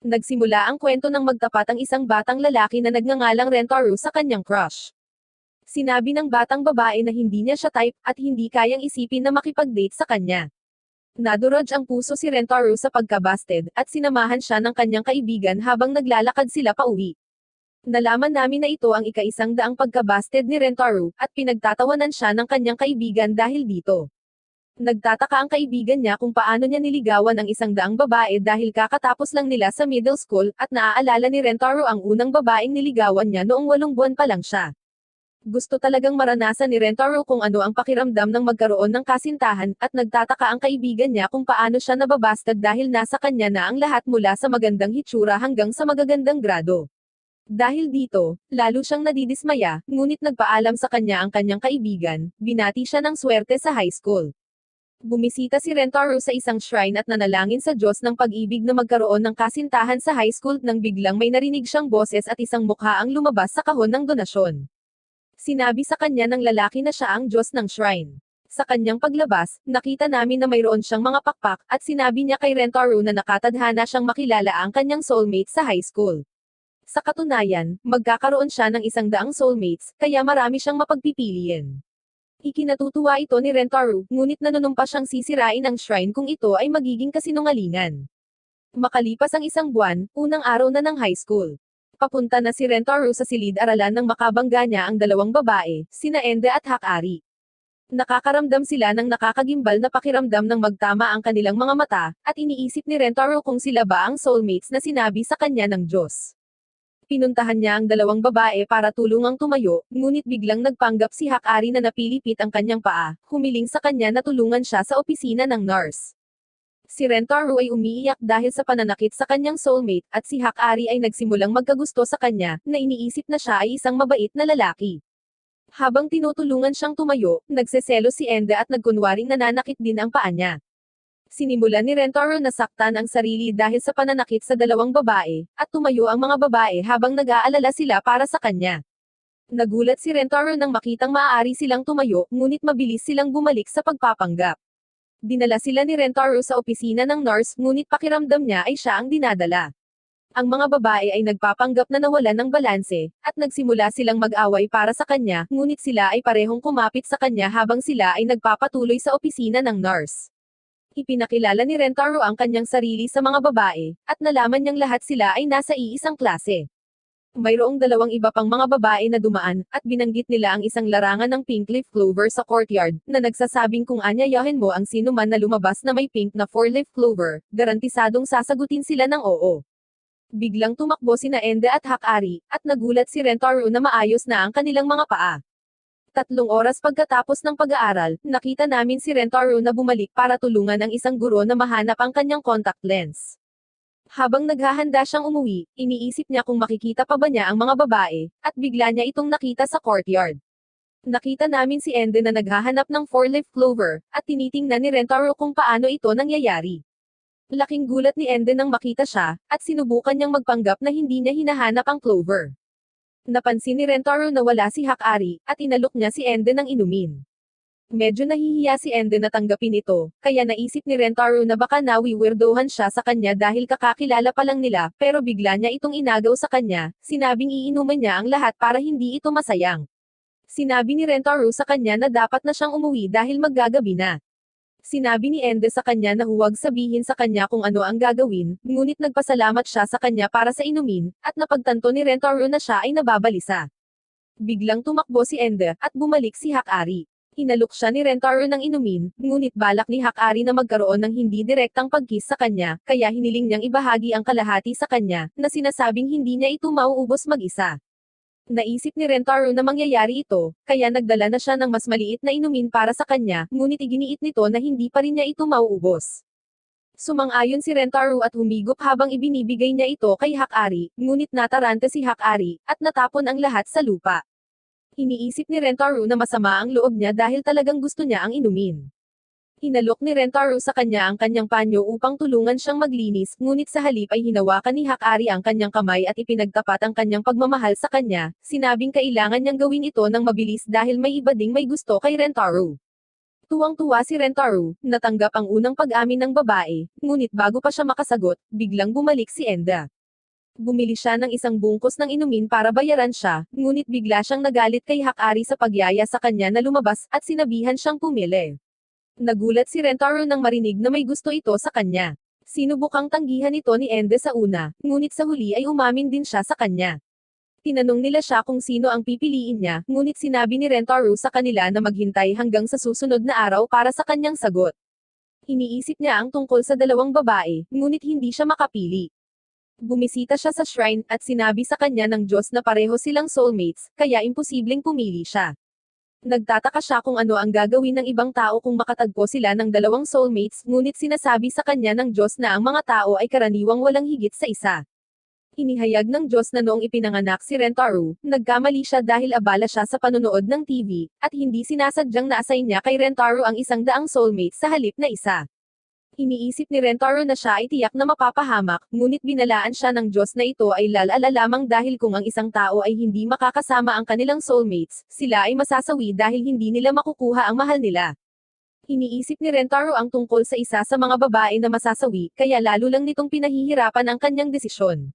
Nagsimula ang kwento ng magtapat ang isang batang lalaki na nagngangalang Rentaro sa kanyang crush. Sinabi ng batang babae na hindi niya siya type, at hindi kayang isipin na makipag-date sa kanya. Nadurog ang puso si Rentaro sa pagka-busted, at sinamahan siya ng kanyang kaibigan habang naglalakad sila pauwi. Nalaman namin na ito ang ika-100 pagka-busted ni Rentaro, at pinagtatawanan siya ng kanyang kaibigan dahil dito. Nagtataka ang kaibigan niya kung paano niya niligawan ang 100 babae dahil kakatapos lang nila sa middle school, at naaalala ni Rentaro ang unang babaeng niligawan niya noong 8 buwan pa lang siya. Gusto talagang maranasan ni Rentaro kung ano ang pakiramdam ng magkaroon ng kasintahan, at nagtataka ang kaibigan niya kung paano siya nababastad dahil nasa kanya na ang lahat mula sa magandang hitsura hanggang sa magagandang grado. Dahil dito, lalo siyang nadidismaya, ngunit nagpaalam sa kanya ang kanyang kaibigan, binati siya ng swerte sa high school. Bumisita si Rentaro sa isang shrine at nanalangin sa Diyos ng pag-ibig na magkaroon ng kasintahan sa high school nang biglang may narinig siyang boses at isang mukha ang lumabas sa kahon ng donasyon. Sinabi sa kanya ng lalaki na siya ang Diyos ng shrine. Sa kanyang paglabas, nakita namin na mayroon siyang mga pakpak, at sinabi niya kay Rentaro na nakatadhana siyang makilala ang kanyang soulmate sa high school. Sa katunayan, magkakaroon siya ng 100 soulmates, kaya marami siyang mapagpipilian. Ikinatutuwa ito ni Rentaro, ngunit nanunumpa siyang sisirain ang shrine kung ito ay magiging kasinungalingan. Makalipas ang 1 buwan, unang araw na ng high school. Papunta na si Rentaro sa silid-aralan nang makabangga niya ang 2 babae, sina Ende at Hakari. Nakakaramdam sila ng nakakagimbal na pakiramdam ng magtama ang kanilang mga mata, at iniisip ni Rentaro kung sila ba ang soulmates na sinabi sa kanya ng Diyos. Pinuntahan niya ang 2 babae para tulungang tumayo, ngunit biglang nagpanggap si Hakari na napilipit ang kanyang paa, humiling sa kanya na tulungan siya sa opisina ng nurse. Si Rentaro ay umiiyak dahil sa pananakit sa kanyang soulmate, at si Hakari ay nagsimulang magkagusto sa kanya, na iniisip na siya ay isang mabait na lalaki. Habang tinutulungan siyang tumayo, nagseselos si Ende at nagkunwaring nananakit din ang paa niya. Sinimulan ni Rentaro na saktan ang sarili dahil sa pananakit sa 2 babae, at tumayo ang mga babae habang nag-aalala sila para sa kanya. Nagulat si Rentaro nang makitang maaari silang tumayo, ngunit mabilis silang bumalik sa pagpapanggap. Dinala sila ni Rentaro sa opisina ng nurse, ngunit pakiramdam niya ay siya ang dinadala. Ang mga babae ay nagpapanggap na nawalan ng balanse, at nagsimula silang mag-away para sa kanya, ngunit sila ay parehong kumapit sa kanya habang sila ay nagpapatuloy sa opisina ng nurse. Ipinakilala ni Rentaro ang kanyang sarili sa mga babae, at nalaman niyang lahat sila ay nasa iisang klase. Mayroong 2 iba pang mga babae na dumaan, at binanggit nila ang isang larangan ng pink leaf clover sa courtyard, na nagsasabing kung anyayahin mo ang sino man na lumabas na may pink na 4-leaf clover, garantisadong sasagutin sila ng oo. Biglang tumakbo sina Ende at Hakari, at nagulat si Rentaro na maayos na ang kanilang mga paa. 3 oras pagkatapos ng pag-aaral, nakita namin si Rentaro na bumalik para tulungan ang isang guro na mahanap ang kanyang contact lens. Habang naghahanda siyang umuwi, iniisip niya kung makikita pa ba niya ang mga babae, at bigla niya itong nakita sa courtyard. Nakita namin si Ende na naghahanap ng 4-leaf clover, at tinitingnan ni Rentaro kung paano ito nangyayari. Laking gulat ni Ende nang makita siya, at sinubukan niyang magpanggap na hindi niya hinahanap ang clover. Napansin ni Rentaro na wala si Hakari, at inalok niya si Ende ng inumin. Medyo nahihiya si Ende na tanggapin ito, kaya naisip ni Rentaro na baka nawi-weirdohan siya sa kanya dahil kakakilala pa lang nila, pero bigla niya itong inagaw sa kanya, sinabing iinuman niya ang lahat para hindi ito masayang. Sinabi ni Rentaro sa kanya na dapat na siyang umuwi dahil maggagabi na. Sinabi ni Ende sa kanya na huwag sabihin sa kanya kung ano ang gagawin, ngunit nagpasalamat siya sa kanya para sa inumin, at napagtanto ni Rentaro na siya ay nababalisa. Biglang tumakbo si Ende, at bumalik si Hakari. Inalok siya ni Rentaro ng inumin, ngunit balak ni Hakari na magkaroon ng hindi direktang pag-kiss sa kanya, kaya hiniling niyang ibahagi ang kalahati sa kanya, na sinasabing hindi niya ito mauubos mag-isa. Naisip ni Rentaro na mangyayari ito, kaya nagdala na siya ng mas maliit na inumin para sa kanya, ngunit iginiit nito na hindi pa rin niya ito mauubos. Sumang-ayon si Rentaro at humigop habang ibinibigay niya ito kay Hakari, ngunit natarante si Hakari, at natapon ang lahat sa lupa. Iniisip ni Rentaro na masama ang loob niya dahil talagang gusto niya ang inumin. Hinalok ni Rentaro sa kanya ang kanyang panyo upang tulungan siyang maglinis, ngunit sa halip ay hinawakan ni Hakari ang kanyang kamay at ipinagtapat ang kanyang pagmamahal sa kanya, sinabing kailangan niyang gawin ito ng mabilis dahil may iba ding may gusto kay Rentaro. Tuwang-tuwa si Rentaro, natanggap ang unang pag-amin ng babae, ngunit bago pa siya makasagot, biglang bumalik si Enda. Bumili siya ng isang bungkus ng inumin para bayaran siya, ngunit bigla siyang nagalit kay Hakari sa pagyaya sa kanya na lumabas at sinabihan siyang pumili. Nagulat si Rentaro nang marinig na may gusto ito sa kanya. Sinubukang tanggihan ito ni Ende sa una, ngunit sa huli ay umamin din siya sa kanya. Tinanong nila siya kung sino ang pipiliin niya, ngunit sinabi ni Rentaro sa kanila na maghintay hanggang sa susunod na araw para sa kanyang sagot. Iniisip niya ang tungkol sa dalawang babae, ngunit hindi siya makapili. Bumisita siya sa shrine at sinabi sa kanya ng Diyos na pareho silang soulmates, kaya imposibleng pumili siya. Nagtataka siya kung ano ang gagawin ng ibang tao kung makatagpo sila ng dalawang soulmates, ngunit sinasabi sa kanya ng Diyos na ang mga tao ay karaniwang walang higit sa isa. Inihayag ng Diyos na noong ipinanganak si Rentaro, nagkamali siya dahil abala siya sa panonood ng TV, at hindi sinasadyang na-assign niya kay Rentaro ang 100 soulmate sa halip na isa. Iniisip ni Rentaro na siya ay tiyak na mapapahamak, ngunit binalaan siya ng Diyos na ito ay lalala lamang dahil kung ang isang tao ay hindi makakasama ang kanilang soulmates, sila ay masasawi dahil hindi nila makukuha ang mahal nila. Iniisip ni Rentaro ang tungkol sa isa sa mga babae na masasawi, kaya lalo lang nitong pinahihirapan ang kanyang desisyon.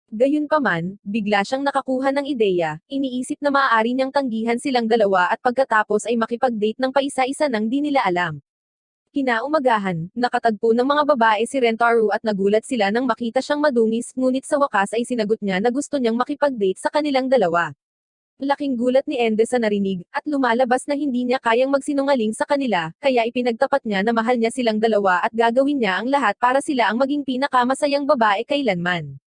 Gayunpaman, bigla siyang nakakuha ng ideya, iniisip na maaari niyang tanggihan silang dalawa at pagkatapos ay makipag-date ng paisa-isa nang di nila alam. Kinaumagahan, nakatagpo ng mga babae si Rentaro at nagulat sila nang makita siyang madungis, ngunit sa wakas ay sinagot niya na gusto niyang makipag-date sa kanilang dalawa. Laking gulat ni Ende sa narinig, at lumalabas na hindi niya kayang magsinungaling sa kanila, kaya ipinagtapat niya na mahal niya silang dalawa at gagawin niya ang lahat para sila ang maging pinakamasayang babae kailanman.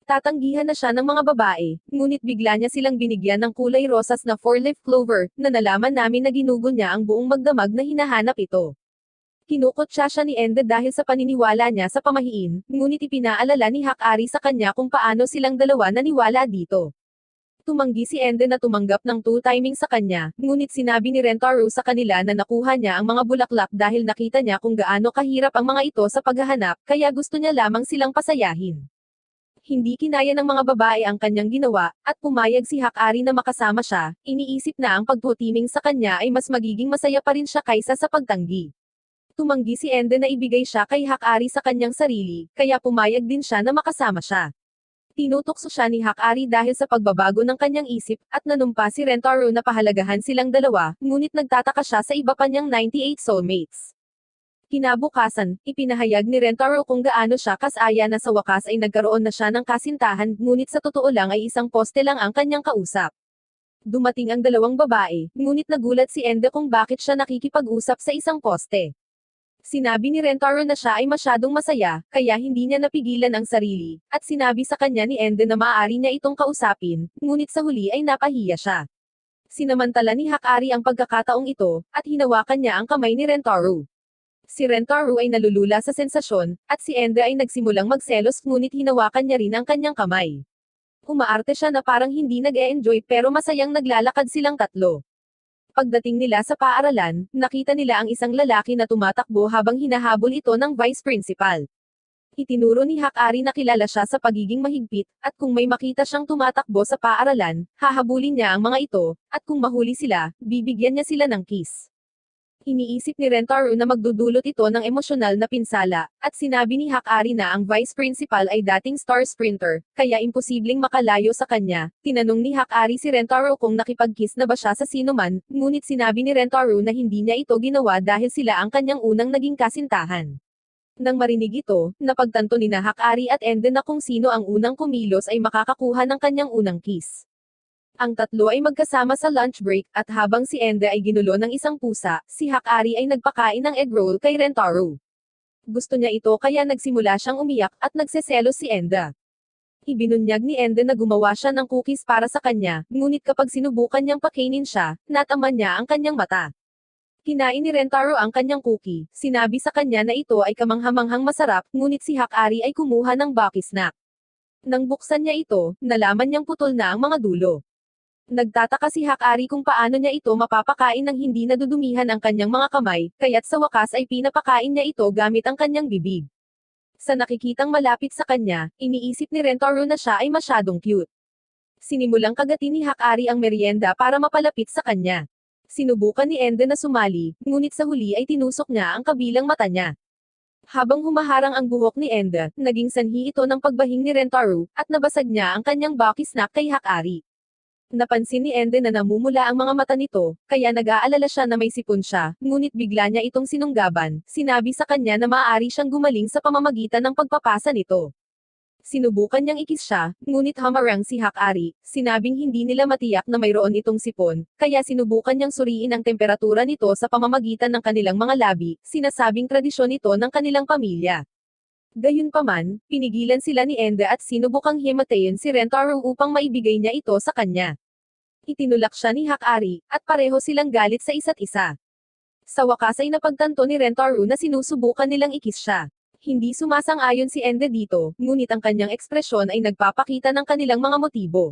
Tatanggihan na siya ng mga babae, ngunit bigla niya silang binigyan ng kulay rosas na 4-leaf clover, na nalaman namin na ginugol niya ang buong magdamag na hinahanap ito. Kinukutya siya ni Ende dahil sa paniniwala niya sa pamahiin, ngunit ipinaalala ni Hakari sa kanya kung paano silang dalawa naniwala dito. Tumanggi si Ende na tumanggap ng 2-timing sa kanya, ngunit sinabi ni Rentaro sa kanila na nakuha niya ang mga bulaklak dahil nakita niya kung gaano kahirap ang mga ito sa paghahanap, kaya gusto niya lamang silang pasayahin. Hindi kinaya ng mga babae ang kanyang ginawa, at pumayag si Hakari na makasama siya, iniisip na ang pagtutiming sa kanya ay mas magiging masaya pa rin siya kaysa sa pagtanggi. Tumanggi si Ende na ibigay siya kay Hakari sa kanyang sarili, kaya pumayag din siya na makasama siya. Tinutokso siya ni Hakari dahil sa pagbabago ng kanyang isip, at nanumpa si Rentaro na pahalagahan silang dalawa, ngunit nagtataka siya sa iba pa niyang 98 soulmates. Kinabukasan, ipinahayag ni Rentaro kung gaano siya kasaya na sa wakas ay nagkaroon na siya ng kasintahan, ngunit sa totoo lang ay isang poste lang ang kanyang kausap. Dumating ang dalawang babae, ngunit nagulat si Ende kung bakit siya nakikipag-usap sa isang poste. Sinabi ni Rentaro na siya ay masyadong masaya, kaya hindi niya napigilan ang sarili, at sinabi sa kanya ni Ende na maaari niya itong kausapin, ngunit sa huli ay napahiya siya. Sinamantala ni Hakari ang pagkakataong ito, at hinawakan niya ang kamay ni Rentaro. Si Rentaro ay nalulula sa sensasyon, at si Ende ay nagsimulang magselos ngunit hinawakan niya rin ang kanyang kamay. Umaarte siya na parang hindi nag-e-enjoy pero masayang naglalakad silang tatlo. Pagdating nila sa paaralan, nakita nila ang isang lalaki na tumatakbo habang hinahabol ito ng vice principal. Itinuro ni Hakari na kilala siya sa pagiging mahigpit, at kung may makita siyang tumatakbo sa paaralan, hahabulin niya ang mga ito, at kung mahuli sila, bibigyan niya sila ng kiss. Iniisip ni Rentaro na magdudulot ito ng emosyonal na pinsala, at sinabi ni Hakari na ang vice principal ay dating star sprinter, kaya imposibleng makalayo sa kanya. Tinanong ni Hakari si Rentaro kung nakipag-kiss na ba siya sa sinuman, ngunit sinabi ni Rentaro na hindi niya ito ginawa dahil sila ang kanyang unang naging kasintahan. Nang marinig ito, napagtanto ni Hakari at Ende na kung sino ang unang kumilos ay makakakuha ng kanyang unang kiss. Ang tatlo ay magkasama sa lunch break, at habang si Ende ay ginulo ng isang pusa, si Hakari ay nagpakain ng egg roll kay Rentaro. Gusto niya ito kaya nagsimula siyang umiyak, at nagseselos si Ende. Ibinunyag ni Ende na gumawa siya ng cookies para sa kanya, ngunit kapag sinubukan niyang pakainin siya, nataman niya ang kanyang mata. Kinain ni Rentaro ang kanyang cookie, sinabi sa kanya na ito ay kamanghamanghang masarap, ngunit si Hakari ay kumuha ng Bucky snack. Nang buksan niya ito, nalaman niyang putol na ang mga dulo. Nagtataka si Hakari kung paano niya ito mapapakain nang hindi nadudumihan ang kanyang mga kamay, kaya't sa wakas ay pinapakain niya ito gamit ang kanyang bibig. Sa nakikitang malapit sa kanya, iniisip ni Rentaro na siya ay masyadong cute. Sinimulang kagatin ni Hakari ang merienda para mapalapit sa kanya. Sinubukan ni Ende na sumali, ngunit sa huli ay tinusok niya ang kabilang mata niya. Habang humaharang ang buhok ni Ende, naging sanhi ito ng pagbahing ni Rentaro, at nabasag niya ang kanyang Baki Snack kay Hakari. Napansin ni Ende na namumula ang mga mata nito, kaya nag-aalala siya na may sipon siya, ngunit bigla niya itong sinunggaban, sinabi sa kanya na maaari siyang gumaling sa pamamagitan ng pagpapasa nito. Sinubukan niyang ikis siya, ngunit hamarang si Hakari, sinabing hindi nila matiyak na mayroon itong sipon, kaya sinubukan niyang suriin ang temperatura nito sa pamamagitan ng kanilang mga labi, sinasabing tradisyon ito ng kanilang pamilya. Gayunpaman, pinigilan sila ni Ende at sinubukang himatayin si Rentaro upang maibigay niya ito sa kanya. Itinulak siya ni Hakari, at pareho silang galit sa isa't isa. Sa wakas ay napagtanto ni Rentaro na sinusubukan nilang ikis siya. Hindi sumasang-ayon si Ende dito, ngunit ang kanyang ekspresyon ay nagpapakita ng kanilang mga motibo.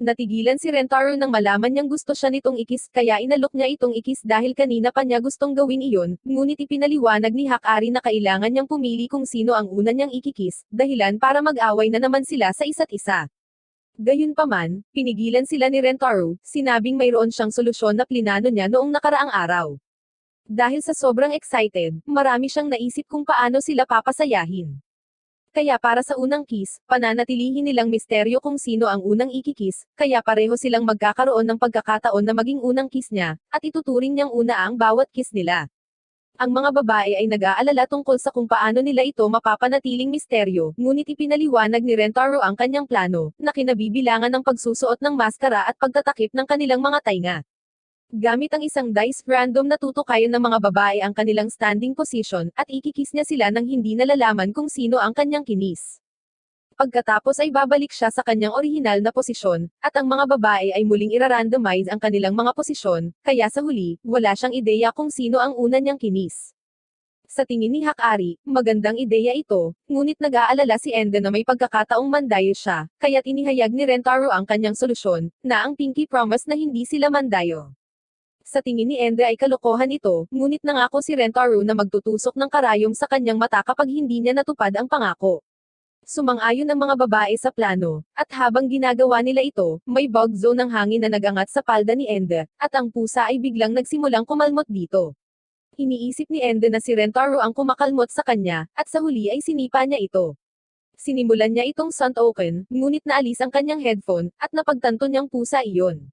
Natigilan si Rentaro nang malaman niyang gusto siya nitong ikis, kaya inalok niya itong ikis dahil kanina pa niya gustong gawin iyon, ngunit ipinaliwanag ni Hakari na kailangan niyang pumili kung sino ang una niyang ikikis, dahilan para mag-away na naman sila sa isa't isa. Gayunpaman, pinigilan sila ni Rentaro, sinabing mayroon siyang solusyon na plinano niya noong nakaraang araw. Dahil sa sobrang excited, marami siyang naisip kung paano sila papasayahin. Kaya para sa unang kiss, pananatilihin nilang misteryo kung sino ang unang ikikis, kaya pareho silang magkakaroon ng pagkakataon na maging unang kiss niya, at ituturing niyang una ang bawat kiss nila. Ang mga babae ay nag-aalala tungkol sa kung paano nila ito mapapanatiling misteryo, ngunit ipinaliwanag ni Rentaro ang kanyang plano, na kinabibilangan ng pagsusuot ng maskara at pagtatakip ng kanilang mga tainga. Gamit ang isang dice, random na tutukayan ng mga babae ang kanilang standing position, at ikikis niya sila nang hindi nalalaman kung sino ang kanyang kinis. Pagkatapos ay babalik siya sa kanyang orihinal na posisyon, at ang mga babae ay muling irarandomize ang kanilang mga posisyon, kaya sa huli, wala siyang ideya kung sino ang una niyang kinis. Sa tingin ni Hakari, magandang ideya ito, ngunit nag-aalala si Ende na may pagkakataong mandayo siya, kaya't inihayag ni Rentaro ang kanyang solusyon, na ang Pinky Promise na hindi sila mandayo. Sa tingin ni Ende ay kalokohan ito, ngunit nangako si Rentaro na magtutusok ng karayom sa kanyang mata kapag hindi niya natupad ang pangako. Sumang-ayon ang mga babae sa plano, at habang ginagawa nila ito, may bug zone ng hangin na nagangat sa palda ni Ende, at ang pusa ay biglang nagsimulang kumalmot dito. Iniisip ni Ende na si Rentaro ang kumakalmot sa kanya, at sa huli ay sinipa niya ito. Sinimulan niya itong suntoken, ngunit naalis ang kanyang headphone, at napagtanto niyang pusa iyon.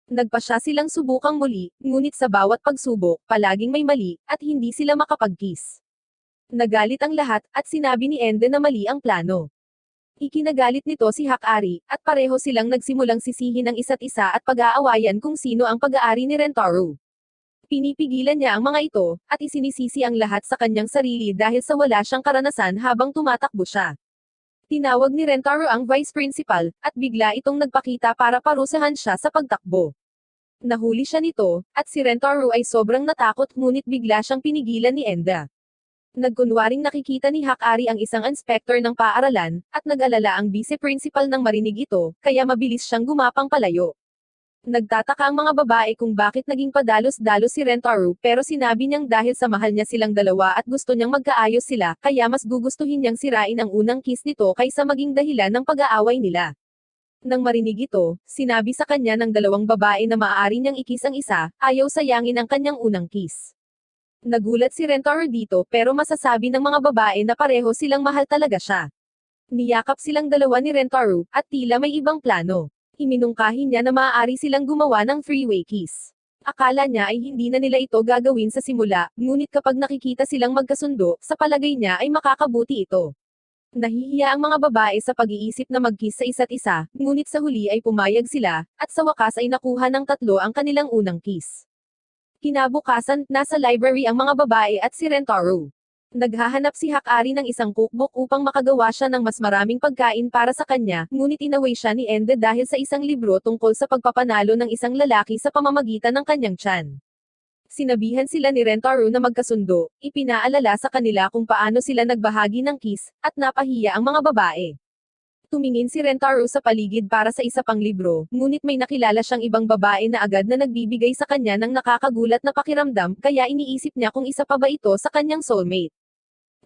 Nagpa siya silang subukang muli, ngunit sa bawat pagsubok, palaging may mali, at hindi sila makapag-kiss. Nagalit ang lahat, at sinabi ni Ende na mali ang plano. Ikinagalit nito si Hakari, at pareho silang nagsimulang sisihin ang isa't isa at pag-aawayan kung sino ang pag-aari ni Rentaro. Pinipigilan niya ang mga ito, at isinisisi ang lahat sa kanyang sarili dahil sa wala siyang karanasan habang tumatakbo siya. Tinawag ni Rentaro ang vice principal, at bigla itong nagpakita para parusahan siya sa pagtakbo. Nahuli siya nito, at si Rentaro ay sobrang natakot ngunit bigla siyang pinigilan ni Ende. Nagkunwaring nakikita ni Hakari ang isang inspector ng paaralan, at nag-alala ang vice-principal nang marinig ito, kaya mabilis siyang gumapang palayo. Nagtataka ang mga babae kung bakit naging padalos-dalos si Rentaro, pero sinabi niyang dahil sa mahal niya silang dalawa at gusto niyang magkaayos sila, kaya mas gugustuhin niyang sirain ang unang kiss nito kaysa maging dahilan ng pag-aaway nila. Nang marinig ito, sinabi sa kanya ng dalawang babae na maaari niyang ikis ang isa, ayaw sayangin ang kanyang unang kiss. Nagulat si Rentaro dito pero masasabi ng mga babae na pareho silang mahal talaga siya. Niyakap silang dalawa ni Rentaro, at tila may ibang plano. Iminungkahi niya na maaari silang gumawa ng three-way kiss. Akala niya ay hindi na nila ito gagawin sa simula, ngunit kapag nakikita silang magkasundo, sa palagay niya ay makakabuti ito. Nahihiya ang mga babae sa pag-iisip na mag-kiss sa isa't isa, ngunit sa huli ay pumayag sila, at sa wakas ay nakuha ng tatlo ang kanilang unang kiss. Kinabukasan, nasa library ang mga babae at si Rentaro. Naghahanap si Hakari ng isang cookbook upang makagawa siya ng mas maraming pagkain para sa kanya, ngunit inaway siya ni Ende dahil sa isang libro tungkol sa pagpapanalo ng isang lalaki sa pamamagitan ng kanyang tiyan. Sinabihan sila ni Rentaro na magkasundo, ipinaalala sa kanila kung paano sila nagbahagi ng kiss, at napahiya ang mga babae. Tumingin si Rentaro sa paligid para sa isa pang libro, ngunit may nakilala siyang ibang babae na agad na nagbibigay sa kanya ng nakakagulat na pakiramdam, kaya iniisip niya kung isa pa ba ito sa kanyang soulmate.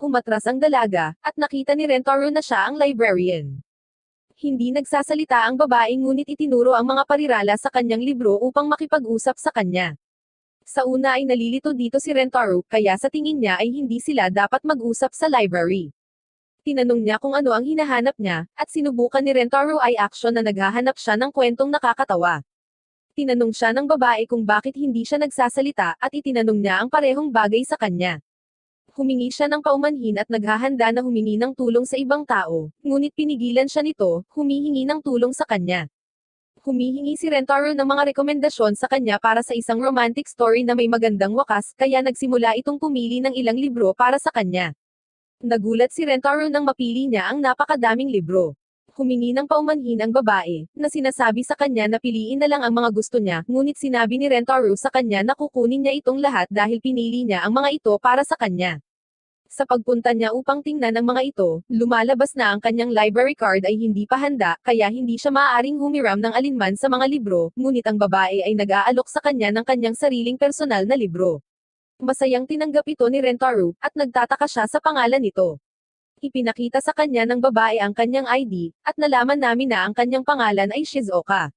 Umatras ang dalaga, at nakita ni Rentaro na siya ang librarian. Hindi nagsasalita ang babae ngunit itinuro ang mga parirala sa kanyang libro upang makipag-usap sa kanya. Sa una ay nalilito dito si Rentaro, kaya sa tingin niya ay hindi sila dapat mag-usap sa library. Tinanong niya kung ano ang hinahanap niya, at sinubukan ni Rentaro ay action na naghahanap siya ng kwentong nakakatawa. Tinanong siya ng babae kung bakit hindi siya nagsasalita, at itinanong niya ang parehong bagay sa kanya. Humingi siya ng paumanhin at naghahanda na humingi ng tulong sa ibang tao, ngunit pinigilan siya nito, humihingi ng tulong sa kanya. Humihingi si Rentaro ng mga rekomendasyon sa kanya para sa isang romantic story na may magandang wakas, kaya nagsimula itong pumili ng ilang libro para sa kanya. Nagulat si Rentaro nang mapili niya ang napakadaming libro. Humingi ng paumanhin ang babae, na sinasabi sa kanya na piliin na lang ang mga gusto niya, ngunit sinabi ni Rentaro sa kanya na kukunin niya itong lahat dahil pinili niya ang mga ito para sa kanya. Sa pagpunta niya upang tingnan ang mga ito, lumalabas na ang kanyang library card ay hindi pa handa, kaya hindi siya maaaring humiram ng alinman sa mga libro, ngunit ang babae ay nag-aalok sa kanya ng kanyang sariling personal na libro. Masayang tinanggap ito ni Rentaro, at nagtataka siya sa pangalan nito. Ipinakita sa kanya ng babae ang kanyang ID, at nalaman namin na ang kanyang pangalan ay Shizuoka.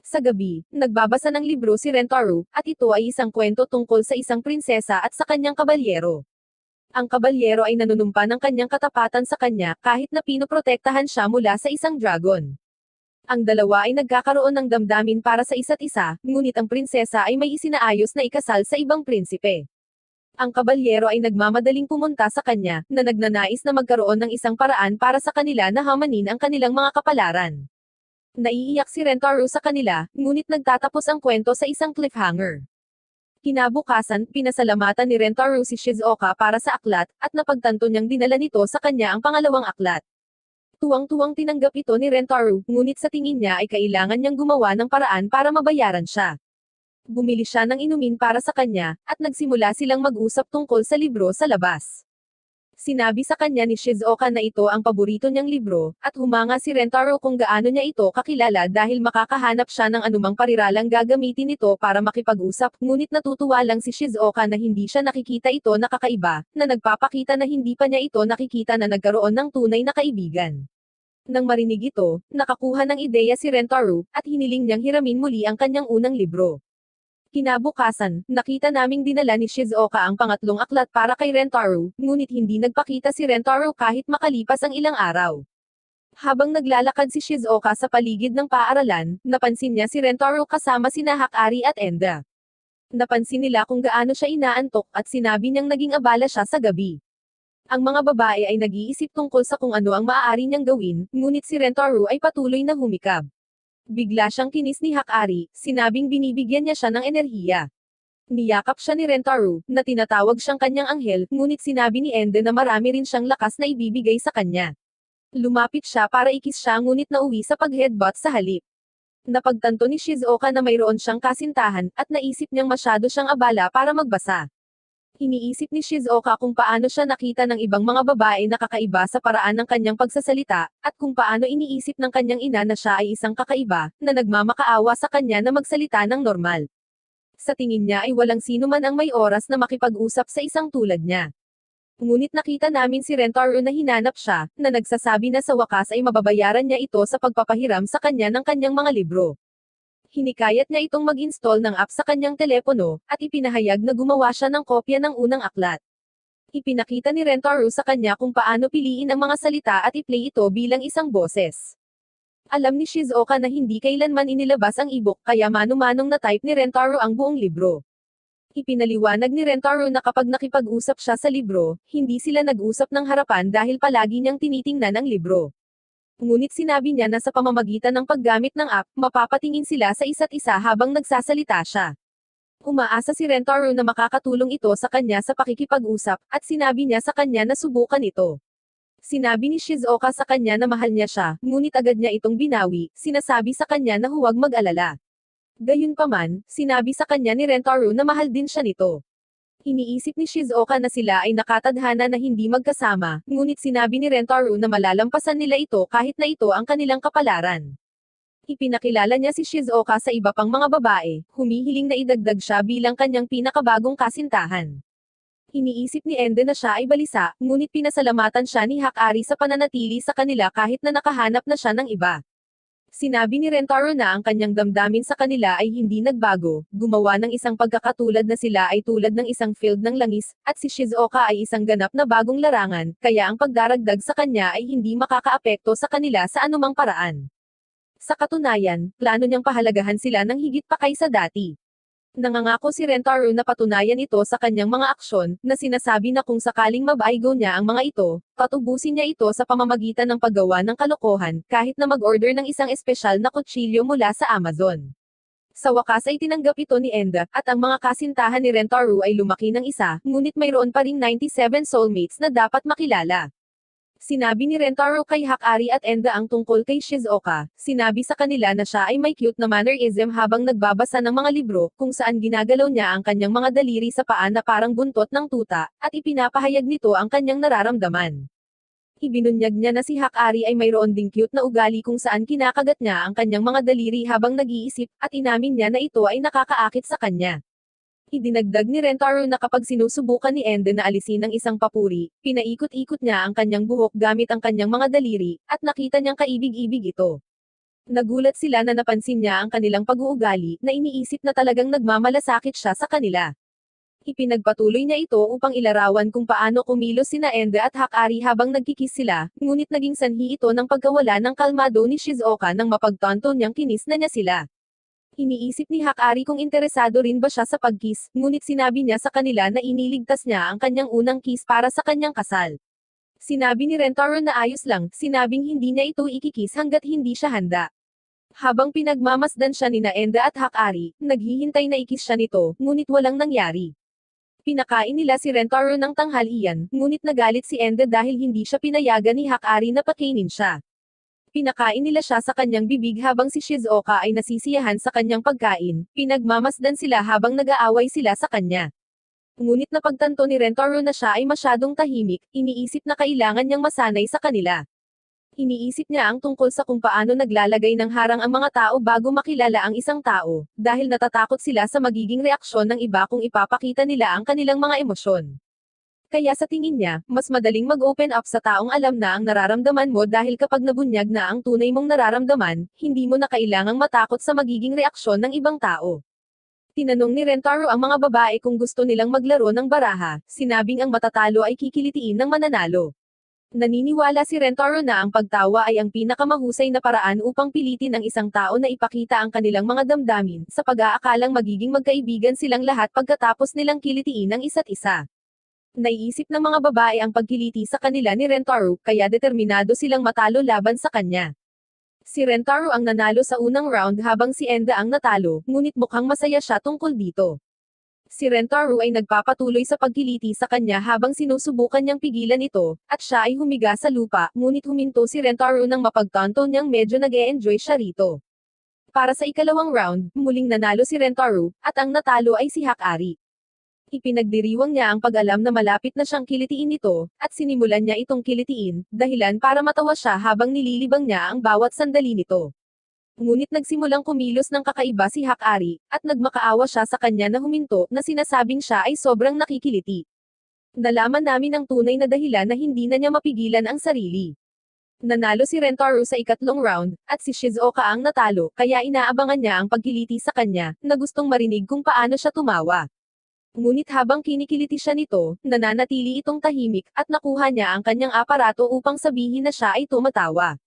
Sa gabi, nagbabasa ng libro si Rentaro, at ito ay isang kwento tungkol sa isang prinsesa at sa kanyang kabalyero. Ang kabalyero ay nanunumpa ng kanyang katapatan sa kanya, kahit na pinoprotektahan siya mula sa isang dragon. Ang dalawa ay nagkakaroon ng damdamin para sa isa't isa, ngunit ang prinsesa ay may isinaayos na ikasal sa ibang prinsipe. Ang kabalyero ay nagmamadaling pumunta sa kanya, na nagnanais na magkaroon ng isang paraan para sa kanila na hamanin ang kanilang mga kapalaran. Naiiyak si Rentaro sa kanila, ngunit nagtatapos ang kwento sa isang cliffhanger. Kinabukasan, pinasalamatan ni Rentaro si Shizuoka para sa aklat, at napagtanto niyang dinala nito sa kanya ang pangalawang aklat. Tuwang-tuwang tinanggap ito ni Rentaro, ngunit sa tingin niya ay kailangan niyang gumawa ng paraan para mabayaran siya. Bumili siya ng inumin para sa kanya, at nagsimula silang mag-usap tungkol sa libro sa labas. Sinabi sa kanya ni Shizuoka na ito ang paborito niyang libro, at humanga si Rentaro kung gaano niya ito kakilala dahil makakahanap siya ng anumang pariralang gagamitin ito para makipag-usap, ngunit natutuwa lang si Shizuoka na hindi siya nakikita ito na kakaiba, na nagpapakita na hindi pa niya ito nakikita na nagkaroon ng tunay na kaibigan. Nang marinig ito, nakakuha ng ideya si Rentaro, at hiniling niyang hiramin muli ang kanyang unang libro. Kinabukasan, nakita naming dinala ni Shizuoka ang pangatlong aklat para kay Rentaro, ngunit hindi nagpakita si Rentaro kahit makalipas ang ilang araw. Habang naglalakad si Shizuoka sa paligid ng paaralan, napansin niya si Rentaro kasama sina Hakari at Enda. Napansin nila kung gaano siya inaantok at sinabi niyang naging abala siya sa gabi. Ang mga babae ay nag-iisip tungkol sa kung ano ang maaari niyang gawin, ngunit si Rentaro ay patuloy na humikab. Bigla siyang kinis ni Hakari, sinabing binibigyan niya siya ng enerhiya. Niyakap siya ni Rentaro, na tinatawag siyang kanyang anghel, ngunit sinabi ni Ende na marami rin siyang lakas na ibibigay sa kanya. Lumapit siya para ikis siya ngunit nauwi sa pag-headbutt sa halip. Napagtanto ni Shizuoka na mayroon siyang kasintahan, at naisip niyang masyado siyang abala para magbasa. Iniisip ni Shizuoka kung paano siya nakita ng ibang mga babae na kakaiba sa paraan ng kanyang pagsasalita, at kung paano iniisip ng kanyang ina na siya ay isang kakaiba, na nagmamakaawa sa kanya na magsalita ng normal. Sa tingin niya ay walang sino man ang may oras na makipag-usap sa isang tulad niya. Ngunit nakita namin si Rentaro na hinanap siya, na nagsasabi na sa wakas ay mababayaran niya ito sa pagpapahiram sa kanya ng kanyang mga libro. Hinikayat niya itong mag-install ng app sa kanyang telepono, at ipinahayag na gumawa siya ng kopya ng unang aklat. Ipinakita ni Rentaro sa kanya kung paano piliin ang mga salita at i-play ito bilang isang boses. Alam ni Shizuoka na hindi kailanman inilabas ang ebook, kaya mano-manong na-type ni Rentaro ang buong libro. Ipinaliwanag ni Rentaro na kapag nakipag-usap siya sa libro, hindi sila nag-usap ng harapan dahil palagi niyang tinitingnan ang libro. Ngunit sinabi niya na sa pamamagitan ng paggamit ng app, mapapatingin sila sa isa't isa habang nagsasalita siya. Umaasa si Rentaro na makakatulong ito sa kanya sa pakikipag-usap, at sinabi niya sa kanya na subukan ito. Sinabi ni Shizuoka sa kanya na mahal niya siya, ngunit agad niya itong binawi, sinasabi sa kanya na huwag mag-alala. Gayunpaman, sinabi sa kanya ni Rentaro na mahal din siya nito. Iniisip ni Shizuoka na sila ay nakatadhana na hindi magkasama, ngunit sinabi ni Rentaro na malalampasan nila ito kahit na ito ang kanilang kapalaran. Ipinakilala niya si Shizuoka sa iba pang mga babae, humihiling na idagdag siya bilang kanyang pinakabagong kasintahan. Iniisip ni Ende na siya ay balisa, ngunit pinasalamatan siya ni Hakari sa pananatili sa kanila kahit na nakahanap na siya ng iba. Sinabi ni Rentaro na ang kanyang damdamin sa kanila ay hindi nagbago, gumawa ng isang pagkakatulad na sila ay tulad ng isang field ng langis, at si Shizuoka ay isang ganap na bagong larangan, kaya ang pagdaragdag sa kanya ay hindi makakaapekto sa kanila sa anumang paraan. Sa katunayan, plano niyang pahalagahan sila ng higit pa kaysa dati. Nangangako si Rentaro na patunayan ito sa kanyang mga aksyon, na sinasabi na kung sakaling mabaigo niya ang mga ito, patubusin niya ito sa pamamagitan ng paggawa ng kalokohan, kahit na mag-order ng isang espesyal na kutsilyo mula sa Amazon. Sa wakas ay tinanggap ito ni Enda, at ang mga kasintahan ni Rentaro ay lumaki ng isa, ngunit mayroon pa ring 97 soulmates na dapat makilala. Sinabi ni Rentaro kay Hakari at Enda ang tungkol kay Shizuoka, sinabi sa kanila na siya ay may cute na mannerism habang nagbabasa ng mga libro, kung saan ginagalaw niya ang kanyang mga daliri sa paa na parang buntot ng tuta, at ipinapahayag nito ang kanyang nararamdaman. Ibinunyag niya na si Hakari ay mayroon ding cute na ugali kung saan kinakagat niya ang kanyang mga daliri habang nag-iisip, at inamin niya na ito ay nakakaakit sa kanya. Idinagdag ni Rentaro na kapag sinusubukan ni Enda na alisin ang isang papuri, pinaikot-ikot niya ang kanyang buhok gamit ang kanyang mga daliri, at nakita niyang kaibig-ibig ito. Nagulat sila na napansin niya ang kanilang pag-uugali, na iniisip na talagang nagmamalasakit siya sa kanila. Ipinagpatuloy niya ito upang ilarawan kung paano kumilos sina Enda at Hakari habang nagkikis sila, ngunit naging sanhi ito ng pagkawala ng kalmado ni Shizuoka nang mapagtanto niyang kinis na niya sila. Iniisip ni Hakari kung interesado rin ba siya sa pagkiss, ngunit sinabi niya sa kanila na iniligtas niya ang kanyang unang kiss para sa kanyang kasal. Sinabi ni Rentaro na ayos lang, sinabing hindi niya ito ikikis hanggat hindi siya handa. Habang pinagmamasdan siya ni Enda at Hakari, naghihintay na ikis siya nito, ngunit walang nangyari. Pinakain nila si Rentaro ng tanghalian, ngunit nagalit si Enda dahil hindi siya pinayagan ni Hakari na pakainin siya. Pinakain nila siya sa kanyang bibig habang si Shizuoka ay nasisiyahan sa kanyang pagkain, pinagmamasdan sila habang nag-aaway sila sa kanya. Ngunit napagtanto ni Rentaro na siya ay masyadong tahimik, iniisip na kailangan niyang masanay sa kanila. Iniisip niya ang tungkol sa kung paano naglalagay ng harang ang mga tao bago makilala ang isang tao, dahil natatakot sila sa magiging reaksyon ng iba kung ipapakita nila ang kanilang mga emosyon. Kaya sa tingin niya, mas madaling mag-open up sa taong alam na ang nararamdaman mo dahil kapag nabunyag na ang tunay mong nararamdaman, hindi mo na kailangang matakot sa magiging reaksyon ng ibang tao. Tinanong ni Rentaro ang mga babae kung gusto nilang maglaro ng baraha, sinabing ang matatalo ay kikilitiin ng mananalo. Naniniwala si Rentaro na ang pagtawa ay ang pinakamahusay na paraan upang pilitin ang isang tao na ipakita ang kanilang mga damdamin, sa pag-aakalang magiging magkaibigan silang lahat pagkatapos nilang kilitiin ang isa't isa. Naiisip ng mga babae ang pagkiliti sa kanila ni Rentaro, kaya determinado silang matalo laban sa kanya. Si Rentaro ang nanalo sa unang round habang si Enda ang natalo, ngunit mukhang masaya siya tungkol dito. Si Rentaro ay nagpapatuloy sa pagkiliti sa kanya habang sinusubukan niyang pigilan ito, at siya ay humiga sa lupa, ngunit huminto si Rentaro nang mapagtanto niyang medyo nag-e-enjoy siya rito. Para sa ikalawang round, muling nanalo si Rentaro, at ang natalo ay si Hakari. Ipinagdiriwang niya ang pag-alam na malapit na siyang kilitiin ito, at sinimulan niya itong kilitiin, dahilan para matawa siya habang nililibang niya ang bawat sandali nito. Ngunit nagsimulang kumilos ng kakaiba si Hakari, at nagmakaawa siya sa kanya na huminto, na sinasabing siya ay sobrang nakikiliti. Nalaman namin ang tunay na dahilan na hindi na niya mapigilan ang sarili. Nanalo si Rentaro sa ikatlong round, at si Shizuoka ang natalo, kaya inaabangan niya ang pagkiliti sa kanya, na gustong marinig kung paano siya tumawa. Ngunit habang kinikiliti siya nito, nananatili itong tahimik, at nakuha niya ang kanyang aparato upang sabihin na siya ay tumatawa.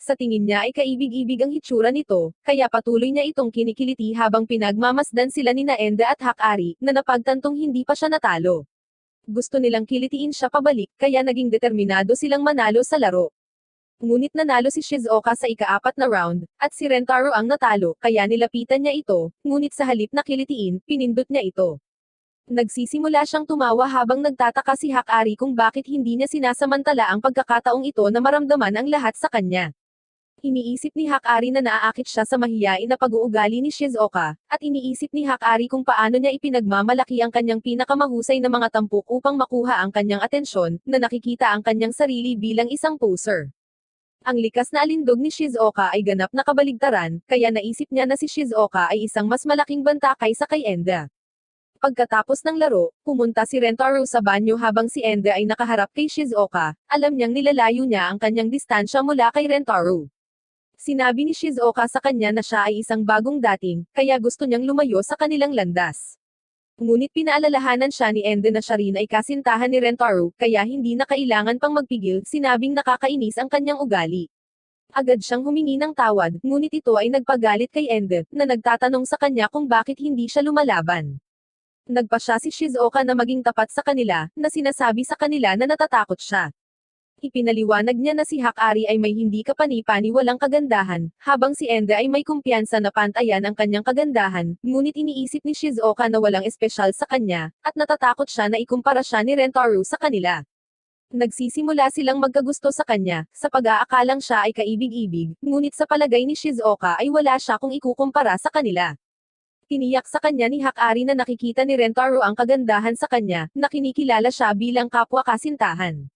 Sa tingin niya ay kaibig-ibig ang hitsura nito, kaya patuloy niya itong kinikiliti habang pinagmamasdan sila ni Enda at Hakari, na napagtantong hindi pa siya natalo. Gusto nilang kilitiin siya pabalik, kaya naging determinado silang manalo sa laro. Ngunit nanalo si Shizuoka sa ika-4 na round, at si Rentaro ang natalo, kaya nilapitan niya ito, ngunit sa halip na kilitiin, pinindot niya ito. Nagsisimula siyang tumawa habang nagtataka si Hakari kung bakit hindi niya sinasamantala ang pagkakataong ito na maramdaman ang lahat sa kanya. Iniisip ni Hakari na naaakit siya sa mahiyain na pag-uugali ni Shizuoka, at iniisip ni Hakari kung paano niya ipinagmamalaki ang kanyang pinakamahusay na mga tampok upang makuha ang kanyang atensyon, na nakikita ang kanyang sarili bilang isang poser. Ang likas na alindog ni Shizuoka ay ganap na kabaligtaran, kaya naisip niya na si Shizuoka ay isang mas malaking banta kaysa kay Enda. Pagkatapos ng laro, pumunta si Rentaro sa banyo habang si Enda ay nakaharap kay Shizuoka, alam niyang nilalayo niya ang kanyang distansya mula kay Rentaro. Sinabi ni Shizuoka sa kanya na siya ay isang bagong dating, kaya gusto niyang lumayo sa kanilang landas. Ngunit pinaalalahanan siya ni Ende na siya rin ay kasintahan ni Rentaro, kaya hindi na kailangan pang magpigil, sinabing nakakainis ang kanyang ugali. Agad siyang humingi ng tawad, ngunit ito ay nagpagalit kay Ende, na nagtatanong sa kanya kung bakit hindi siya lumalaban. Nagpa siya si Shizuoka na maging tapat sa kanila, na sinasabi sa kanila na natatakot siya. Ipinaliwanag niya na si Hakari ay may hindi kapani-paniwalang kagandahan, habang si Ende ay may kumpiyansa na pantayan ang kanyang kagandahan, ngunit iniisip ni Shizuoka na walang espesyal sa kanya, at natatakot siya na ikumpara siya ni Rentaro sa kanila. Nagsisimula silang magkagusto sa kanya, sa pag-aakalang siya ay kaibig-ibig, ngunit sa palagay ni Shizuoka ay wala siya kung ikukumpara sa kanila. Tiniyak sa kanya ni Hakari na nakikita ni Rentaro ang kagandahan sa kanya, na kinikilala siya bilang kapwa kasintahan.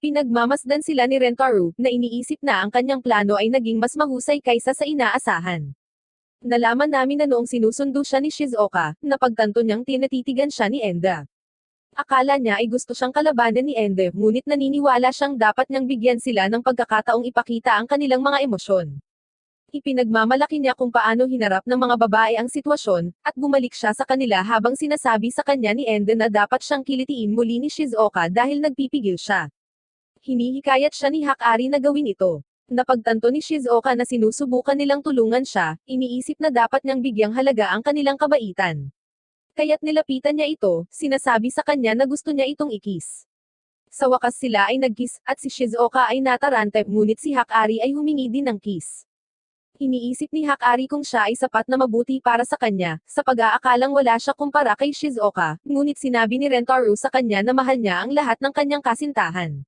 Pinagmamasdan sila ni Rentaro, na iniisip na ang kanyang plano ay naging mas mahusay kaysa sa inaasahan. Nalaman namin na noong sinusundo siya ni Shizuoka, napagtanto niyang tinatitigan siya ni Enda. Akala niya ay gusto siyang kalabanan ni Ende, ngunit naniniwala siyang dapat niyang bigyan sila ng pagkakataong ipakita ang kanilang mga emosyon. Ipinagmamalaki niya kung paano hinarap ng mga babae ang sitwasyon, at bumalik siya sa kanila habang sinasabi sa kanya ni Ende na dapat siyang kilitiin muli ni Shizuoka dahil nagpipigil siya. Hinihikayat siya ni Hakari na gawin ito. Napagtanto ni Shizuoka na sinusubukan nilang tulungan siya, iniisip na dapat niyang bigyang halaga ang kanilang kabaitan. Kaya't nilapitan niya ito, sinasabi sa kanya na gusto niya itong ikis. Sa wakas sila ay nagkiss, at si Shizuoka ay natarante, ngunit si Hakari ay humingi din ng kiss. Iniisip ni Hakari kung siya ay sapat na mabuti para sa kanya, sa pag-aakalang wala siya kumpara kay Shizuoka, ngunit sinabi ni Rentaro sa kanya na mahal niya ang lahat ng kanyang kasintahan.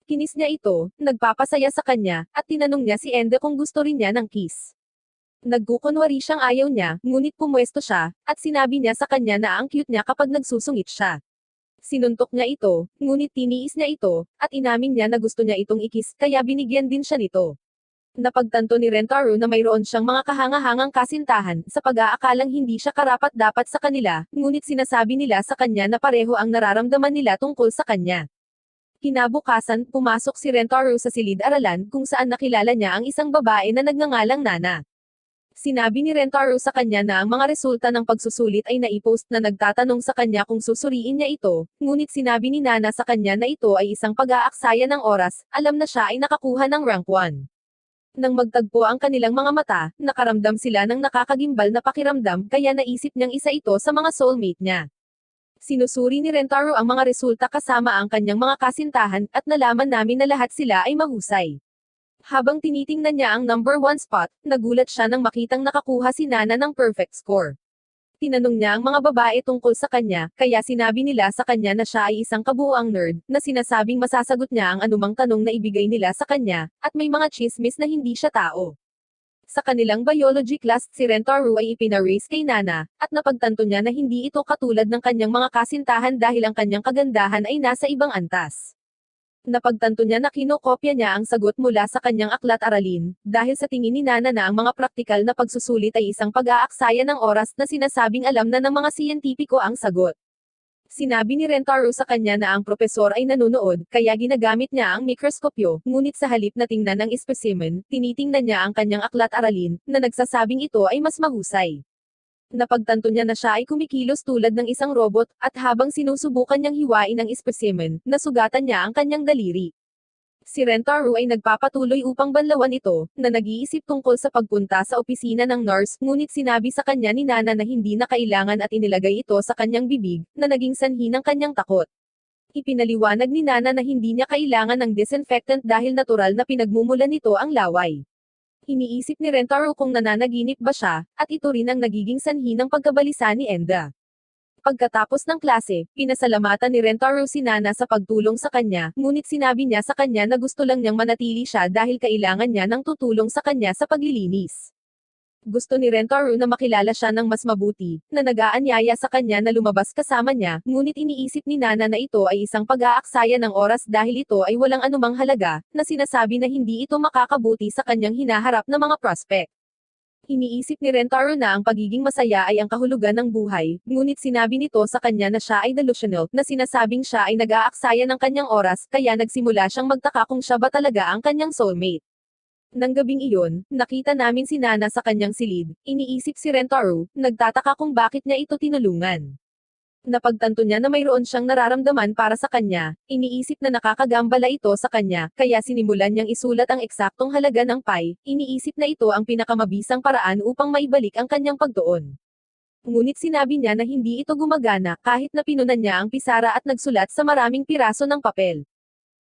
Kinis niya ito, nagpapasaya sa kanya, at tinanong niya si Ende kung gusto rin niya ng kiss. Nagkukunwari siyang ayaw niya, ngunit pumwesto siya, at sinabi niya sa kanya na ang cute niya kapag nagsusungit siya. Sinuntok niya ito, ngunit tiniis niya ito, at inamin niya na gusto niya itong ikis, kaya binigyan din siya nito. Napagtanto ni Rentaro na mayroon siyang mga kahangahangang kasintahan, sa pag-aakalang hindi siya karapat-dapat sa kanila, ngunit sinasabi nila sa kanya na pareho ang nararamdaman nila tungkol sa kanya. Kinabukasan, pumasok si Rentaro sa silid-aralan, kung saan nakilala niya ang isang babae na nagngangalang Nana. Sinabi ni Rentaro sa kanya na ang mga resulta ng pagsusulit ay naipost na nagtatanong sa kanya kung susuriin niya ito, ngunit sinabi ni Nana sa kanya na ito ay isang pag-aaksaya ng oras, alam na siya ay nakakuha ng rank 1. Nang magtagpo ang kanilang mga mata, nakaramdam sila ng nakakagimbal na pakiramdam, kaya naisip niyang isa ito sa mga soulmate niya. Sinusuri ni Rentaro ang mga resulta kasama ang kanyang mga kasintahan, at nalaman namin na lahat sila ay mahusay. Habang tinitingnan niya ang number 1 spot, nagulat siya nang makitang nakakuha si Nana ng perfect score. Tinanong niya ang mga babae tungkol sa kanya, kaya sinabi nila sa kanya na siya ay isang kabuuang nerd, na sinasabing masasagot niya ang anumang tanong na ibigay nila sa kanya, at may mga chismis na hindi siya tao. Sa kanilang biology class, si Rentaro ay ipinaraise kay Nana, at napagtanto niya na hindi ito katulad ng kanyang mga kasintahan dahil ang kanyang kagandahan ay nasa ibang antas. Napagtanto niya na kinokopya niya ang sagot mula sa kanyang aklat-aralin, dahil sa tingin ni Nana na ang mga praktikal na pagsusulit ay isang pag-aaksaya ng oras na sinasabing alam na ng mga siyentipiko ang sagot. Sinabi ni Rentaro sa kanya na ang propesor ay nanonood, kaya ginagamit niya ang mikroskopyo, ngunit sa halip na tingnan ang specimen, tinitingnan niya ang kanyang aklat-aralin, na nagsasabing ito ay mas mahusay. Napagtanto niya na siya ay kumikilos tulad ng isang robot, at habang sinusubukan niyang hiwain ang specimen, nasugatan niya ang kanyang daliri. Si Rentaro ay nagpapatuloy upang banlawan ito, na nag-iisip tungkol sa pagpunta sa opisina ng nurse, ngunit sinabi sa kanya ni Nana na hindi na kailangan at inilagay ito sa kanyang bibig, na naging sanhi ng kanyang takot. Ipinaliwanag ni Nana na hindi niya kailangan ng disinfectant dahil natural na pinagmumulan nito ang laway. Iniisip ni Rentaro kung nananaginip ba siya, at ito rin ang nagiging sanhi ng pagkabalisa ni Enda. Pagkatapos ng klase, pinasalamatan ni Rentaro si Nana sa pagtulong sa kanya, ngunit sinabi niya sa kanya na gusto lang niyang manatili siya dahil kailangan niya ng tutulong sa kanya sa paglilinis. Gusto ni Rentaro na makilala siya ng mas mabuti, na nag-aanyaya sa kanya na lumabas kasama niya, ngunit iniisip ni Nana na ito ay isang pag-aaksaya ng oras dahil ito ay walang anumang halaga, na sinasabi na hindi ito makakabuti sa kanyang hinaharap na mga prospect. Iniisip ni Rentaro na ang pagiging masaya ay ang kahulugan ng buhay, ngunit sinabi nito sa kanya na siya ay delusional, na sinasabing siya ay nag-aaksaya ng kanyang oras, kaya nagsimula siyang magtaka kung siya ba talaga ang kanyang soulmate. Nang gabing iyon, nakita namin si Nana sa kanyang silid, iniisip si Rentaro, nagtataka kung bakit niya ito tinulungan. Napagtanto niya na mayroon siyang nararamdaman para sa kanya, iniisip na nakakagambala ito sa kanya, kaya sinimulan niyang isulat ang eksaktong halaga ng pie, iniisip na ito ang pinakamabisang paraan upang maibalik ang kanyang pagtuon. Ngunit sinabi niya na hindi ito gumagana kahit na pinunan niya ang pisara at nagsulat sa maraming piraso ng papel.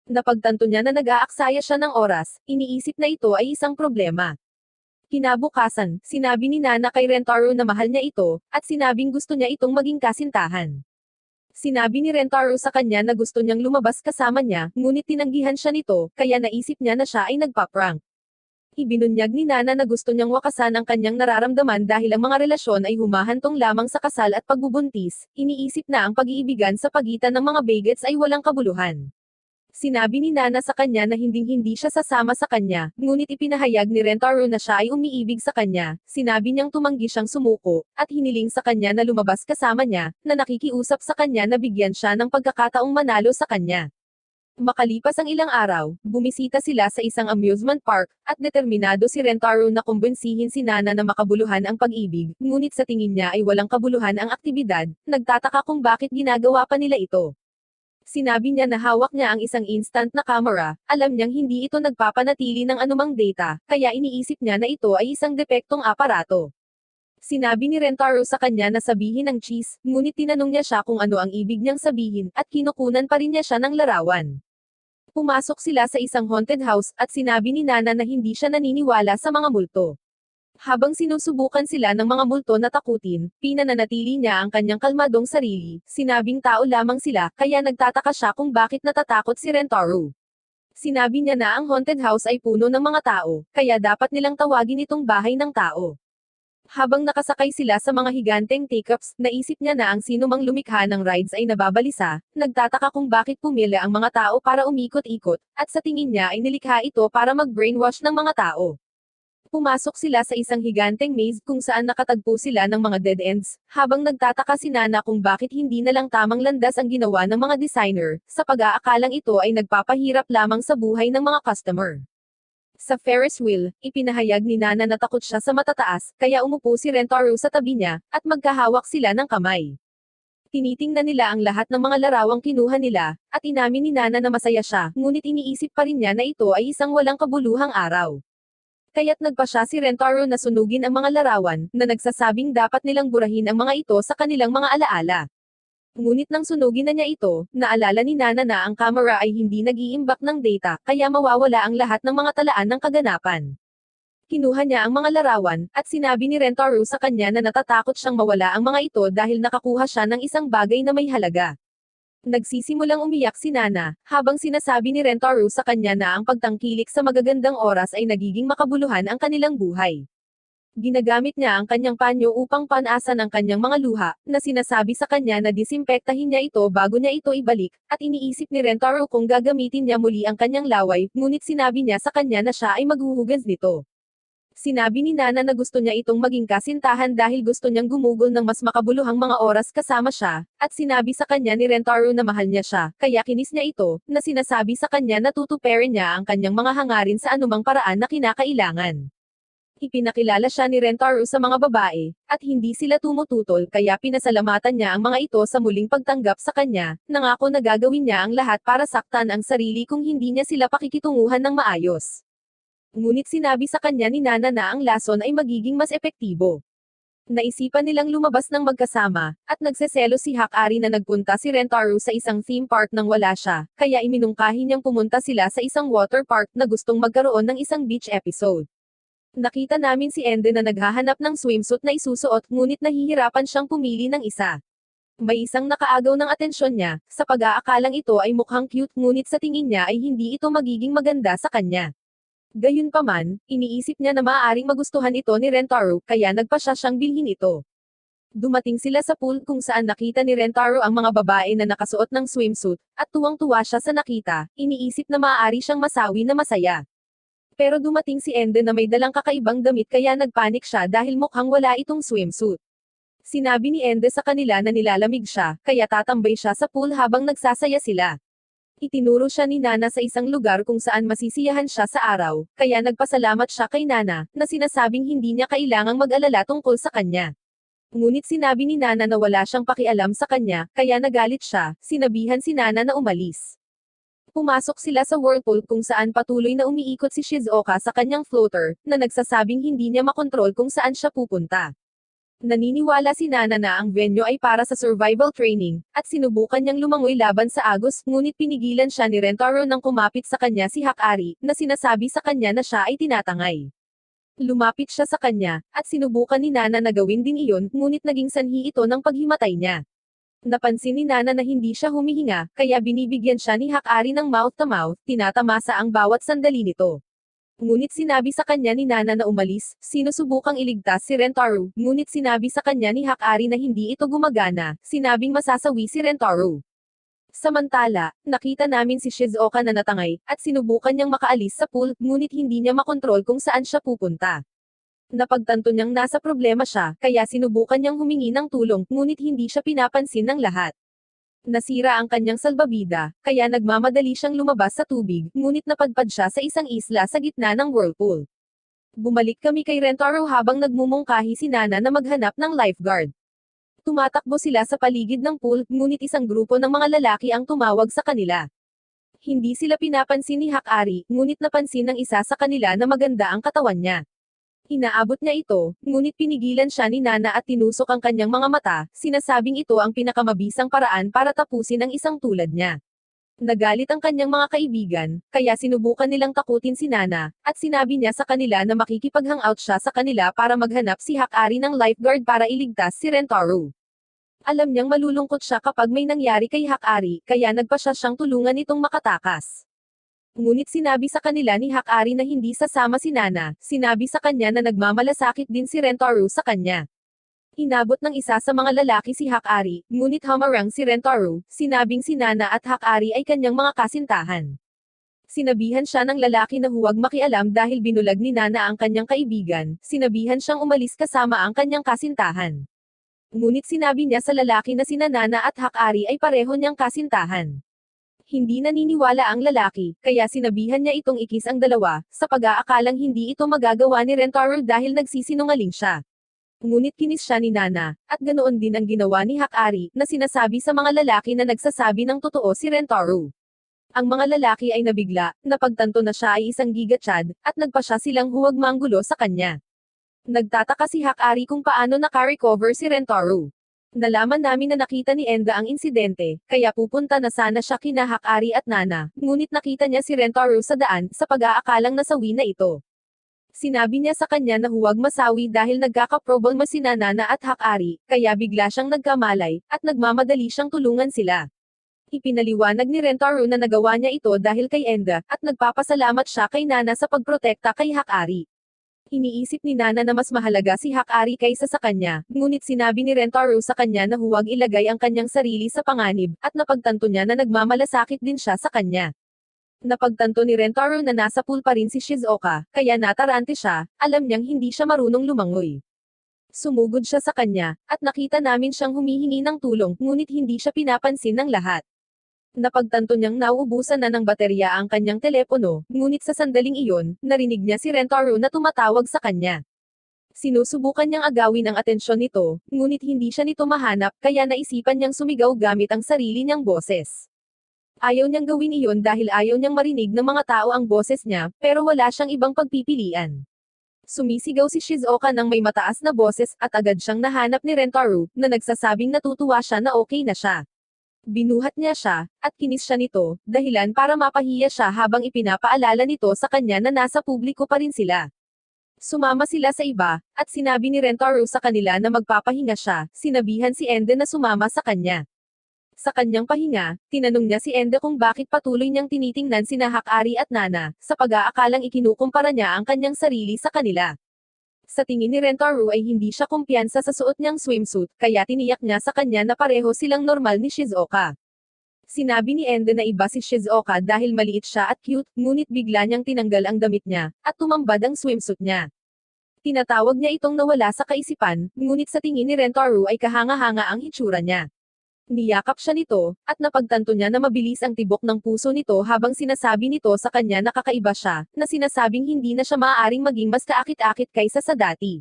Napagtanto niya na nag-aaksaya siya ng oras, iniisip na ito ay isang problema. Kinabukasan, sinabi ni Nana kay Rentaro na mahal niya ito, at sinabing gusto niya itong maging kasintahan. Sinabi ni Rentaro sa kanya na gusto niyang lumabas kasama niya, ngunit tinanggihan siya nito, kaya naisip niya na siya ay nagpa-prank. Ibinunyag ni Nana na gusto niyang wakasan ang kanyang nararamdaman dahil ang mga relasyon ay humahantong lamang sa kasal at pagbubuntis, iniisip na ang pag-iibigan sa pagitan ng mga bagets ay walang kabuluhan. Sinabi ni Nana sa kanya na hinding-hindi siya sasama sa kanya, ngunit ipinahayag ni Rentaro na siya ay umiibig sa kanya, sinabi niyang tumanggi siyang sumuko, at hiniling sa kanya na lumabas kasama niya, na nakikiusap sa kanya na bigyan siya ng pagkakataong manalo sa kanya. Makalipas ang ilang araw, bumisita sila sa isang amusement park, at determinado si Rentaro na kumbinsihin si Nana na makabuluhan ang pag-ibig, ngunit sa tingin niya ay walang kabuluhan ang aktibidad, nagtataka kung bakit ginagawa pa nila ito. Sinabi niya na hawak niya ang isang instant na camera, alam niyang hindi ito nagpapanatili ng anumang data, kaya iniisip niya na ito ay isang depektong aparato. Sinabi ni Rentaro sa kanya na sabihin ang cheese, ngunit tinanong niya siya kung ano ang ibig niyang sabihin, at kinukunan pa rin niya siya ng larawan. Pumasok sila sa isang haunted house, at sinabi ni Nana na hindi siya naniniwala sa mga multo. Habang sinusubukan sila ng mga multo na takutin, pinananatili niya ang kanyang kalmadong sarili, sinabing tao lamang sila, kaya nagtataka siya kung bakit natatakot si Rentaro. Sinabi niya na ang haunted house ay puno ng mga tao, kaya dapat nilang tawagin itong bahay ng tao. Habang nakasakay sila sa mga higanteng teacups, naisip niya na ang sino mang lumikha ng rides ay nababalisa, nagtataka kung bakit pumila ang mga tao para umikot-ikot, at sa tingin niya ay nilikha ito para mag-brainwash ng mga tao. Pumasok sila sa isang higanteng maze kung saan nakatagpo sila ng mga dead ends, habang nagtataka si Nana kung bakit hindi na lang tamang landas ang ginawa ng mga designer, sa pag-aakalang ito ay nagpapahirap lamang sa buhay ng mga customer. Sa Ferris wheel, ipinahayag ni Nana na takot siya sa matataas, kaya umupo si Rentaro sa tabi niya, at magkahawak sila ng kamay. Tinitingnan nila ang lahat ng mga larawang kinuha nila, at inamin ni Nana na masaya siya, ngunit iniisip pa rin niya na ito ay isang walang kabuluhang araw. Kaya't nagpa siya si Rentaro na sunugin ang mga larawan, na nagsasabing dapat nilang burahin ang mga ito sa kanilang mga alaala. Ngunit nang sunugin na niya ito, naalala ni Nana na ang camera ay hindi nag-iimbak ng data, kaya mawawala ang lahat ng mga talaan ng kaganapan. Kinuha niya ang mga larawan, at sinabi ni Rentaro sa kanya na natatakot siyang mawala ang mga ito dahil nakakuha siya ng isang bagay na may halaga. Nagsisimulang umiyak si Nana, habang sinasabi ni Rentaro sa kanya na ang pagtangkilik sa magagandang oras ay nagiging makabuluhan ang kanilang buhay. Ginagamit niya ang kanyang panyo upang panasan ang kanyang mga luha, na sinasabi sa kanya na disimpektahin niya ito bago niya ito ibalik, at iniisip ni Rentaro kung gagamitin niya muli ang kanyang laway, ngunit sinabi niya sa kanya na siya ay maghuhugas nito. Sinabi ni Nana na gusto niya itong maging kasintahan dahil gusto niyang gumugol ng mas makabuluhang mga oras kasama siya, at sinabi sa kanya ni Rentaro na mahal niya siya, kaya kinis niya ito, na sinasabi sa kanya na tutuparin niya ang kanyang mga hangarin sa anumang paraan na kinakailangan. Ipinakilala siya ni Rentaro sa mga babae, at hindi sila tumututol kaya pinasalamatan niya ang mga ito sa muling pagtanggap sa kanya, nangako na gagawin niya ang lahat para saktan ang sarili kung hindi niya sila pakikitunguhan ng maayos. Ngunit sinabi sa kanya ni Nana na ang lason ay magiging mas epektibo. Naisipan nilang lumabas ng magkasama, at nagseselos si Hakari na nagpunta si Rentaro sa isang theme park nang wala siya, kaya iminungkahi niyang pumunta sila sa isang water park na gustong magkaroon ng isang beach episode. Nakita namin si Ende na naghahanap ng swimsuit na isusuot ngunit nahihirapan siyang pumili ng isa. May isang nakaagaw ng atensyon niya, sa pag-aakalang ito ay mukhang cute ngunit sa tingin niya ay hindi ito magiging maganda sa kanya. Gayunpaman, iniisip niya na maaaring magustuhan ito ni Rentaro, kaya nagpa siya siyang bilhin ito. Dumating sila sa pool kung saan nakita ni Rentaro ang mga babae na nakasuot ng swimsuit, at tuwang-tuwa siya sa nakita, iniisip na maaari siyang masawi na masaya. Pero dumating si Ende na may dalang kakaibang damit kaya nagpanik siya dahil mukhang wala itong swimsuit. Sinabi ni Ende sa kanila na nilalamig siya, kaya tatambay siya sa pool habang nagsasaya sila. Itinuro siya ni Nana sa isang lugar kung saan masisiyahan siya sa araw, kaya nagpasalamat siya kay Nana, na sinasabing hindi niya kailangang mag-alala tungkol sa kanya. Ngunit sinabi ni Nana na wala siyang pakialam sa kanya, kaya nagalit siya, sinabihan si Nana na umalis. Pumasok sila sa whirlpool kung saan patuloy na umiikot si Shizuoka sa kanyang floater, na nagsasabing hindi niya makontrol kung saan siya pupunta. Naniniwala si Nana na ang venue ay para sa survival training, at sinubukan niyang lumangoy laban sa agos, ngunit pinigilan siya ni Rentaro nang kumapit sa kanya si Hakari, na sinasabi sa kanya na siya ay tinatangay. Lumapit siya sa kanya, at sinubukan ni Nana na gawin din iyon, ngunit naging sanhi ito ng paghimatay niya. Napansin ni Nana na hindi siya humihinga, kaya binibigyan siya ni Hakari ng mouth-to-mouth, tinatamasa ang bawat sandali nito. Ngunit sinabi sa kanya ni Nana na umalis, sinusubukang iligtas si Rentaro, ngunit sinabi sa kanya ni Hakari na hindi ito gumagana, sinabing masasawi si Rentaro. Samantala, nakita namin si Shizuoka na natangay, at sinubukan niyang makaalis sa pool, ngunit hindi niya makontrol kung saan siya pupunta. Napagtanto niyang nasa problema siya, kaya sinubukan niyang humingi ng tulong, ngunit hindi siya pinapansin ng lahat. Nasira ang kanyang salbabida, kaya nagmamadali siyang lumabas sa tubig, ngunit napadpad siya sa isang isla sa gitna ng whirlpool. Bumalik kami kay Rentaro habang nagmumungkahi si Nana na maghanap ng lifeguard. Tumatakbo sila sa paligid ng pool, ngunit isang grupo ng mga lalaki ang tumawag sa kanila. Hindi sila pinapansin ni Hakari, ngunit napansin ng isa sa kanila na maganda ang katawan niya. Inaabot niya ito, ngunit pinigilan siya ni Nana at tinusok ang kanyang mga mata, sinasabing ito ang pinakamabisang paraan para tapusin ang isang tulad niya. Nagalit ang kanyang mga kaibigan, kaya sinubukan nilang takutin si Nana, at sinabi niya sa kanila na makikipag-hangout siya sa kanila para maghanap si Hakari ng lifeguard para iligtas si Rentaro. Alam niyang malulungkot siya kapag may nangyari kay Hakari, kaya nagpa siya siyang tulungan itong makatakas. Ngunit sinabi sa kanila ni Hakari na hindi sasama si Nana, sinabi sa kanya na nagmamalasakit din si Rentaro sa kanya. Inabot ng isa sa mga lalaki si Hakari, ngunit hamarang si Rentaro, sinabing si Nana at Hakari ay kanyang mga kasintahan. Sinabihan siya ng lalaki na huwag makialam dahil binulag ni Nana ang kanyang kaibigan, sinabihan siyang umalis kasama ang kanyang kasintahan. Ngunit sinabi niya sa lalaki na sina Nana at Hakari ay pareho niyang kasintahan. Hindi naniniwala ang lalaki, kaya sinabihan niya itong ikis ang dalawa, sa pag-aakalang hindi ito magagawa ni Rentaro dahil nagsisinungaling siya. Ngunit kinis siya ni Nana, at ganoon din ang ginawa ni Hakari, na sinasabi sa mga lalaki na nagsasabi ng totoo si Rentaro. Ang mga lalaki ay nabigla, napagtanto na siya ay isang giga-chad, at nagpa siya silang huwag manggulo sa kanya. Nagtataka si Hakari kung paano naka-recover si Rentaro. Nalaman namin na nakita ni Enda ang insidente, kaya pupunta na sana siya kina Hakari at Nana, ngunit nakita niya si Rentaro sa daan, sa pag-aakalang nasawi na ito. Sinabi niya sa kanya na huwag masawi dahil nagkakaproblema si Nana at Hakari, kaya bigla siyang nagkamalay, at nagmamadali siyang tulungan sila. Ipinaliwanag ni Rentaro na nagawa niya ito dahil kay Enda, at nagpapasalamat siya kay Nana sa pagprotekta kay Hakari. Iniisip ni Nana na mas mahalaga si Hakari kaysa sa kanya, ngunit sinabi ni Rentaro sa kanya na huwag ilagay ang kanyang sarili sa panganib, at napagtanto niya na nagmamalasakit din siya sa kanya. Napagtanto ni Rentaro na nasa pool pa rin si Shizuoka, kaya natarante siya, alam niyang hindi siya marunong lumangoy. Sumugod siya sa kanya, at nakita namin siyang humihingi ng tulong, ngunit hindi siya pinapansin ng lahat. Napagtanto niyang nauubusan na ng baterya ang kanyang telepono, ngunit sa sandaling iyon, narinig niya si Rentaro na tumatawag sa kanya. Sinusubukan niyang agawin ang atensyon nito, ngunit hindi siya nito mahanap, kaya naisipan niyang sumigaw gamit ang sarili niyang boses. Ayaw niyang gawin iyon dahil ayaw niyang marinig ng mga tao ang boses niya, pero wala siyang ibang pagpipilian. Sumisigaw si Shizuoka ng may mataas na boses, at agad siyang nahanap ni Rentaro, na nagsasabing natutuwa siya na okay na siya. Binuhat niya siya, at kinis siya nito, dahilan para mapahiya siya habang ipinapaalala nito sa kanya na nasa publiko pa rin sila. Sumama sila sa iba, at sinabi ni Rentaro sa kanila na magpapahinga siya, sinabihan si Ende na sumama sa kanya. Sa kanyang pahinga, tinanong niya si Ende kung bakit patuloy niyang tinitingnan sina Hakari at Nana, sa pag-aakalang ikinukumpara niya ang kanyang sarili sa kanila. Sa tingin ni Rentaro ay hindi siya kumpiyansa sa suot niyang swimsuit, kaya tiniyak niya sa kanya na pareho silang normal ni Shizuoka. Sinabi ni Ende na iba si Shizuoka dahil maliit siya at cute, ngunit bigla niyang tinanggal ang damit niya, at tumambad ang swimsuit niya. Tinatawag niya itong nawala sa kaisipan, ngunit sa tingin ni Rentaro ay kahanga-hanga ang hitsura niya. Niyakap siya nito, at napagtanto niya na mabilis ang tibok ng puso nito habang sinasabi nito sa kanya na kakaiba siya, na sinasabing hindi na siya maaaring maging mas kaakit-akit kaysa sa dati.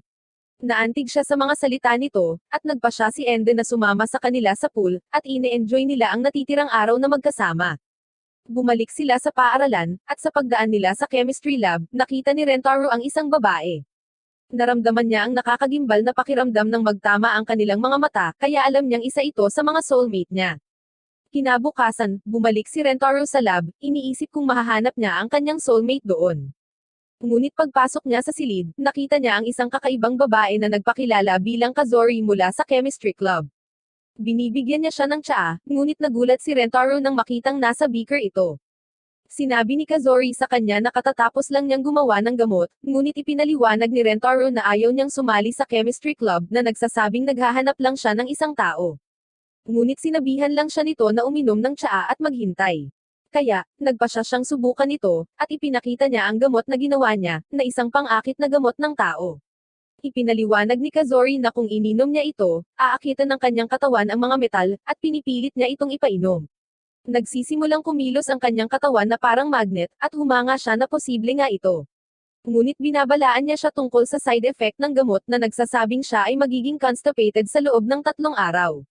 Naantig siya sa mga salita nito, at nagpa siya si Ende na sumama sa kanila sa pool, at ine-enjoy nila ang natitirang araw na magkasama. Bumalik sila sa paaralan, at sa pagdaan nila sa chemistry lab, nakita ni Rentaro ang isang babae. Naramdaman niya ang nakakagimbal na pakiramdam ng magtama ang kanilang mga mata, kaya alam niyang isa ito sa mga soulmate niya. Kinabukasan, bumalik si Rentaro sa lab, iniisip kung mahahanap niya ang kanyang soulmate doon. Ngunit pagpasok niya sa silid, nakita niya ang isang kakaibang babae na nagpakilala bilang Kazori mula sa chemistry club. Binibigyan niya siya ng tsaa, ngunit nagulat si Rentaro nang makitang nasa beaker ito. Sinabi ni Kazori sa kanya na katatapos lang niyang gumawa ng gamot, ngunit ipinaliwanag ni Rentaro na ayaw niyang sumali sa chemistry club na nagsasabing naghahanap lang siya ng isang tao. Ngunit sinabihan lang siya nito na uminom ng tsaa at maghintay. Kaya, nagpa siya siyang subukan ito, at ipinakita niya ang gamot na ginawa niya, na isang pang-akit na gamot ng tao. Ipinaliwanag ni Kazori na kung ininom niya ito, aakitan ng kanyang katawan ang mga metal, at pinipilit niya itong ipainom. Nagsisimulang kumilos ang kanyang katawan na parang magnet, at humanga siya na posible nga ito. Ngunit binabalaan niya siya tungkol sa side effect ng gamot na nagsasabing siya ay magiging constipated sa loob ng 3 araw.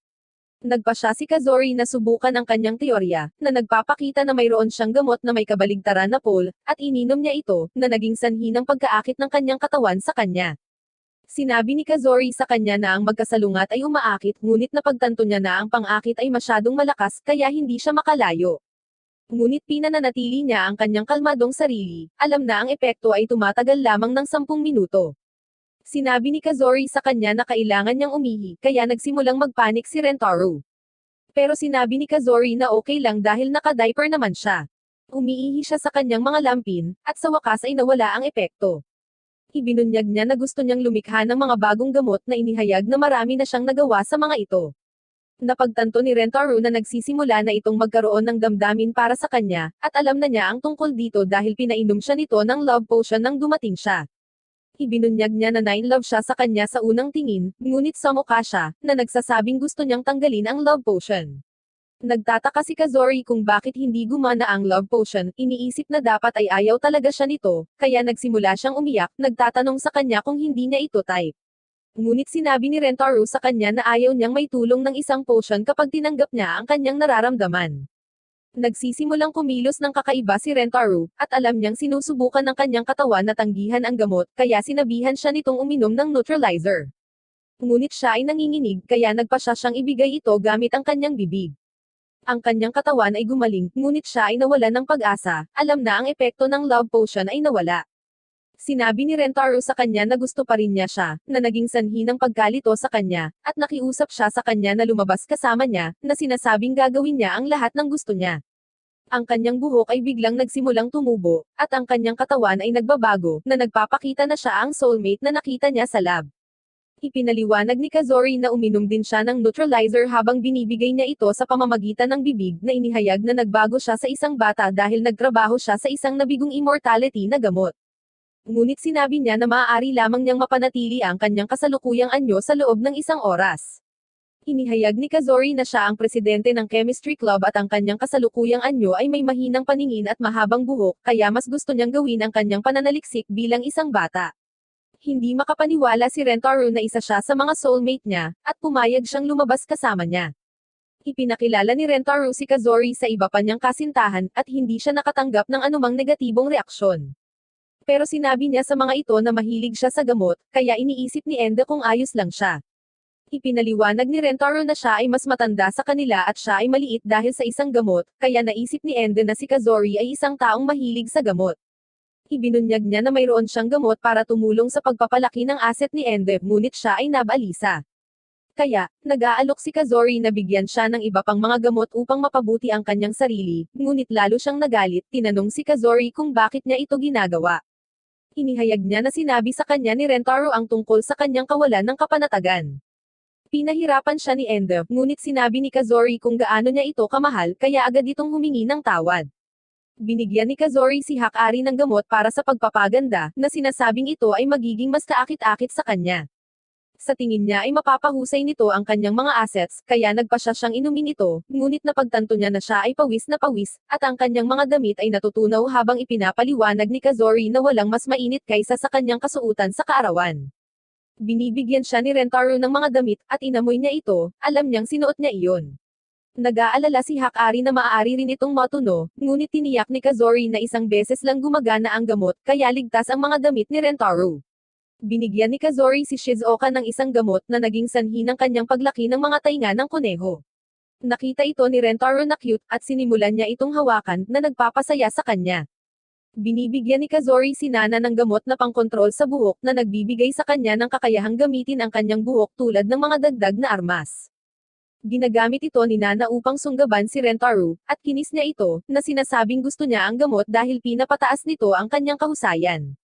Nagpa siya si Kazori na subukan ang kanyang teorya, na nagpapakita na mayroon siyang gamot na may kabaligtaran na pole, at ininom niya ito, na naging sanhi ng pagkaakit ng kanyang katawan sa kanya. Sinabi ni Kazori sa kanya na ang magkasalungat ay umaakit, ngunit napagtanto niya na ang pang-akit ay masyadong malakas, kaya hindi siya makalayo. Ngunit pinananatili niya ang kanyang kalmadong sarili, alam na ang epekto ay tumatagal lamang ng 10 minuto. Sinabi ni Kazori sa kanya na kailangan niyang umihi, kaya nagsimulang magpanik si Rentaro. Pero sinabi ni Kazori na okay lang dahil naka-diaper naman siya. Umiihi siya sa kanyang mga lampin, at sa wakas ay nawala ang epekto. Ibinunyag niya na gusto niyang lumikha ng mga bagong gamot na inihayag na marami na siyang nagawa sa mga ito. Napagtanto ni Rentaro na nagsisimula na itong magkaroon ng damdamin para sa kanya, at alam na niya ang tungkol dito dahil pinainom siya nito ng love potion nang dumating siya. Ibinunyag niya na 9 love siya sa kanya sa unang tingin, ngunit sumukha siya, na nagsasabing gusto niyang tanggalin ang love potion. Nagtataka si Kazori kung bakit hindi gumana ang love potion, iniisip na dapat ay ayaw talaga siya nito, kaya nagsimula siyang umiyak, nagtatanong sa kanya kung hindi niya ito type. Ngunit sinabi ni Rentaro sa kanya na ayaw niyang may tulong ng isang potion kapag tinanggap niya ang kanyang nararamdaman. Nagsisimulang kumilos ng kakaiba si Rentaro, at alam niyang sinusubukan ng kanyang katawan na tanggihan ang gamot, kaya sinabihan siya nitong uminom ng neutralizer. Ngunit siya ay nanginginig, kaya nagpa siya siyang ibigay ito gamit ang kanyang bibig. Ang kanyang katawan ay gumaling, ngunit siya ay nawala ng pag-asa, alam na ang epekto ng love potion ay nawala. Sinabi ni Rentaro sa kanya na gusto pa rin niya siya, na naging sanhi ng pagkalito sa kanya, at nakiusap siya sa kanya na lumabas kasama niya, na sinasabing gagawin niya ang lahat ng gusto niya. Ang kanyang buhok ay biglang nagsimulang tumubo, at ang kanyang katawan ay nagbabago, na nagpapakita na siya ang soulmate na nakita niya sa lab. Ipinaliwanag ni Kazori na uminom din siya ng neutralizer habang binibigay niya ito sa pamamagitan ng bibig na inihayag na nagbago siya sa isang bata dahil nagtrabaho siya sa isang nabigong immortality na gamot. Ngunit sinabi niya na maaari lamang niyang mapanatili ang kanyang kasalukuyang anyo sa loob ng 1 oras. Inihayag ni Kazori na siya ang presidente ng chemistry club at ang kanyang kasalukuyang anyo ay may mahinang paningin at mahabang buhok, kaya mas gusto niyang gawin ang kanyang pananaliksik bilang isang bata. Hindi makapaniwala si Rentaro na isa siya sa mga soulmate niya, at pumayag siyang lumabas kasama niya. Ipinakilala ni Rentaro si Kazori sa iba pa niyang kasintahan, at hindi siya nakatanggap ng anumang negatibong reaksyon. Pero sinabi niya sa mga ito na mahilig siya sa gamot, kaya iniisip ni Ende kung ayos lang siya. Ipinaliwanag ni Rentaro na siya ay mas matanda sa kanila at siya ay maliit dahil sa isang gamot, kaya naisip ni Ende na si Kazori ay isang taong mahilig sa gamot. Ibinunyag niya na mayroon siyang gamot para tumulong sa pagpapalaki ng asset ni Ende, ngunit siya ay nabalisa. Kaya, nag-aalok si Kazori na bigyan siya ng iba pang mga gamot upang mapabuti ang kanyang sarili, ngunit lalo siyang nagalit, tinanong si Kazori kung bakit niya ito ginagawa. Inihayag niya na sinabi sa kanya ni Rentaro ang tungkol sa kanyang kawalan ng kapanatagan. Pinahirapan siya ni Ende, ngunit sinabi ni Kazori kung gaano niya ito kamahal, kaya agad itong humingi ng tawad. Binigyan ni Kazori si Hakari ng gamot para sa pagpapaganda, na sinasabing ito ay magiging mas kaakit-akit sa kanya. Sa tingin niya ay mapapahusay nito ang kanyang mga assets, kaya nagpa siya siyang inumin ito, ngunit napagtanto niya na siya ay pawis na pawis, at ang kanyang mga damit ay natutunaw habang ipinapaliwanag ni Kazori na walang mas mainit kaysa sa kanyang kasuotan sa kaarawan. Binibigyan siya ni Rentaro ng mga damit, at inamoy niya ito, alam niyang sinuot niya iyon. Nag-aalala si Hakari na maaari rin itong matuno, ngunit tiniyak ni Kazori na isang beses lang gumagana ang gamot, kaya ligtas ang mga damit ni Rentaro. Binigyan ni Kazori si Shizuoka ng isang gamot na naging sanhi ng kanyang paglaki ng mga tainga ng kuneho. Nakita ito ni Rentaro na cute, at sinimulan niya itong hawakan, na nagpapasaya sa kanya. Binibigyan ni Kazori si Nana ng gamot na pangkontrol sa buhok na nagbibigay sa kanya ng kakayahang gamitin ang kanyang buhok tulad ng mga dagdag na armas. Ginagamit ito ni Nana upang sunggaban si Rentaro, at kinis niya ito, na sinasabing gusto niya ang gamot dahil pinapataas nito ang kanyang kahusayan.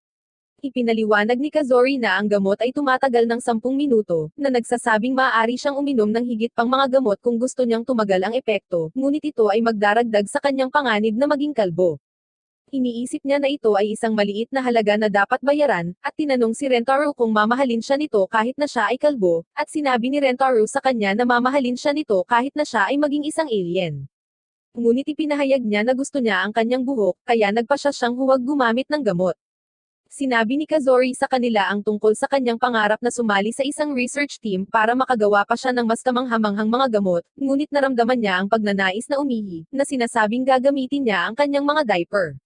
Ipinaliwanag ni Kazori na ang gamot ay tumatagal ng 10 minuto, na nagsasabing maaari siyang uminom ng higit pang mga gamot kung gusto niyang tumagal ang epekto, ngunit ito ay magdaragdag sa kanyang panganib na maging kalbo. Iniisip niya na ito ay isang maliit na halaga na dapat bayaran, at tinanong si Rentaro kung mamahalin siya nito kahit na siya ay kalbo, at sinabi ni Rentaro sa kanya na mamahalin siya nito kahit na siya ay maging isang alien. Ngunit ipinahayag niya na gusto niya ang kanyang buhok, kaya nagpa siya siyang huwag gumamit ng gamot. Sinabi ni Kazori sa kanila ang tungkol sa kanyang pangarap na sumali sa isang research team para makagawa pa siya ng mas kamanghamanghang mga gamot, ngunit naramdaman niya ang pagnanais na umihi, na sinasabing gagamitin niya ang kanyang mga diaper.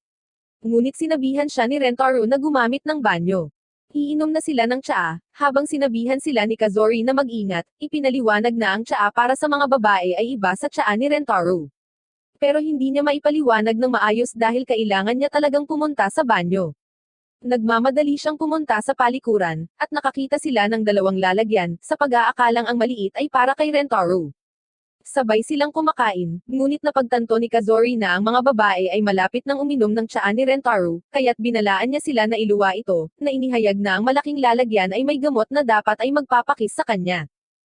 Ngunit sinabihan siya ni Rentaro na gumamit ng banyo. Iinom na sila ng tsaa, habang sinabihan sila ni Kazori na mag-ingat, ipinaliwanag na ang tsaa para sa mga babae ay iba sa tsaa ni Rentaro. Pero hindi niya maipaliwanag ng maayos dahil kailangan niya talagang pumunta sa banyo. Nagmamadali siyang pumunta sa palikuran, at nakakita sila ng dalawang lalagyan, sa pag-aakalang ang maliit ay para kay Rentaro. Sabay silang kumakain, ngunit napagtanto ni Kazori na ang mga babae ay malapit nang uminom ng tsaa ni Rentaro, kaya't binalaan niya sila na iluwa ito, na inihayag na ang malaking lalagyan ay may gamot na dapat ay magpapakis sa kanya.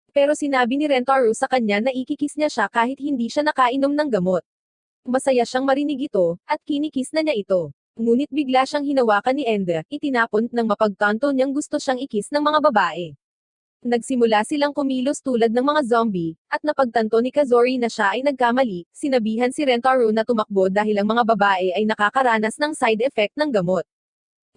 Pero sinabi ni Rentaro sa kanya na ikikis niya siya kahit hindi siya nakainom ng gamot. Masaya siyang marinig ito, at kinikis na niya ito. Ngunit bigla siyang hinawakan ni Enda, itinapon nang mapagtanto niyang gusto siyang ikis ng mga babae. Nagsimula silang kumilos tulad ng mga zombie, at napagtanto ni Kazori na siya ay nagkamali, sinabihan si Rentaro na tumakbo dahil ang mga babae ay nakakaranas ng side effect ng gamot.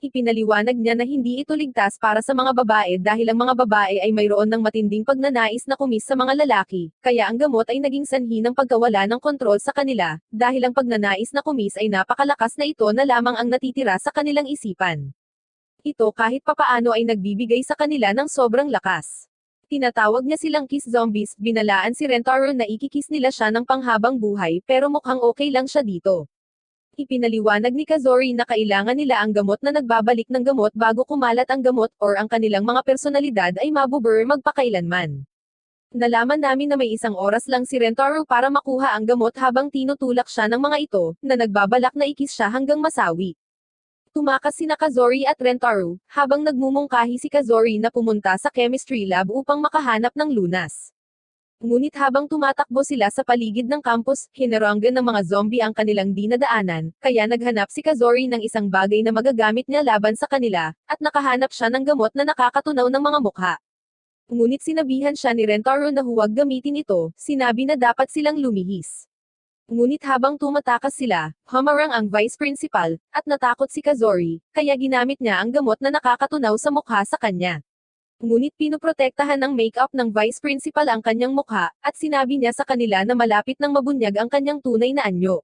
Ipinaliwanag niya na hindi ito ligtas para sa mga babae dahil ang mga babae ay mayroon ng matinding pagnanais na kumis sa mga lalaki, kaya ang gamot ay naging sanhi ng pagkawala ng kontrol sa kanila, dahil ang pagnanais na kumis ay napakalakas na ito na lamang ang natitira sa kanilang isipan. Ito kahit papaano ay nagbibigay sa kanila ng sobrang lakas. Tinatawag niya silang kiss zombies, binalaan si Rentaro na ikikis nila siya ng panghabang buhay pero mukhang okay lang siya dito. Ipinaliwanag ni Kazori na kailangan nila ang gamot na nagbabalik ng gamot bago kumalat ang gamot, or ang kanilang mga personalidad ay mabubur magpakailanman. Nalaman namin na may 1 oras lang si Rentaro para makuha ang gamot habang tinutulak siya ng mga ito, na nagbabalak na ikis siya hanggang masawi. Tumakas sina Kazori at Rentaro, habang nagmumungkahi si Kazori na pumunta sa chemistry lab upang makahanap ng lunas. Ngunit habang tumatakbo sila sa paligid ng campus, hinaranggan ng mga zombie ang kanilang dinadaanan, kaya naghanap si Kazori ng isang bagay na magagamit niya laban sa kanila, at nakahanap siya ng gamot na nakakatunaw ng mga mukha. Ngunit sinabihan siya ni Rentaro na huwag gamitin ito, sinabi na dapat silang lumihis. Ngunit habang tumatakas sila, humarang ang vice principal, at natakot si Kazori, kaya ginamit niya ang gamot na nakakatunaw sa mukha sa kanya. Ngunit pinoprotektahan ng make-up ng vice principal ang kanyang mukha, at sinabi niya sa kanila na malapit nang mabunyag ang kanyang tunay na anyo.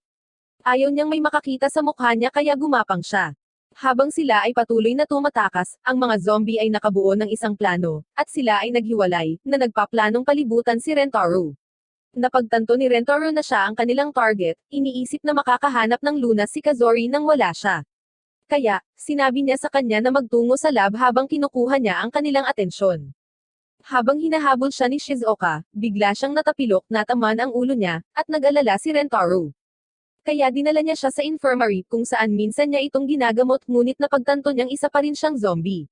Ayaw niyang may makakita sa mukha niya kaya gumapang siya. Habang sila ay patuloy na tumatakas, ang mga zombie ay nakabuo ng isang plano, at sila ay naghiwalay, na nagpaplanong palibutan si Rentaro. Napagtanto ni Rentaro na siya ang kanilang target, iniisip na makakahanap ng lunas si Kazori nang wala siya. Kaya, sinabi niya sa kanya na magtungo sa lab habang kinukuha niya ang kanilang atensyon. Habang hinahabol siya ni Shizuoka, bigla siyang natapilok, nataman ang ulo niya, at nag-alala si Rentaro. Kaya dinala niya siya sa infirmary kung saan minsan niya itong ginagamot, ngunit napagtanto niyang isa pa rin siyang zombie.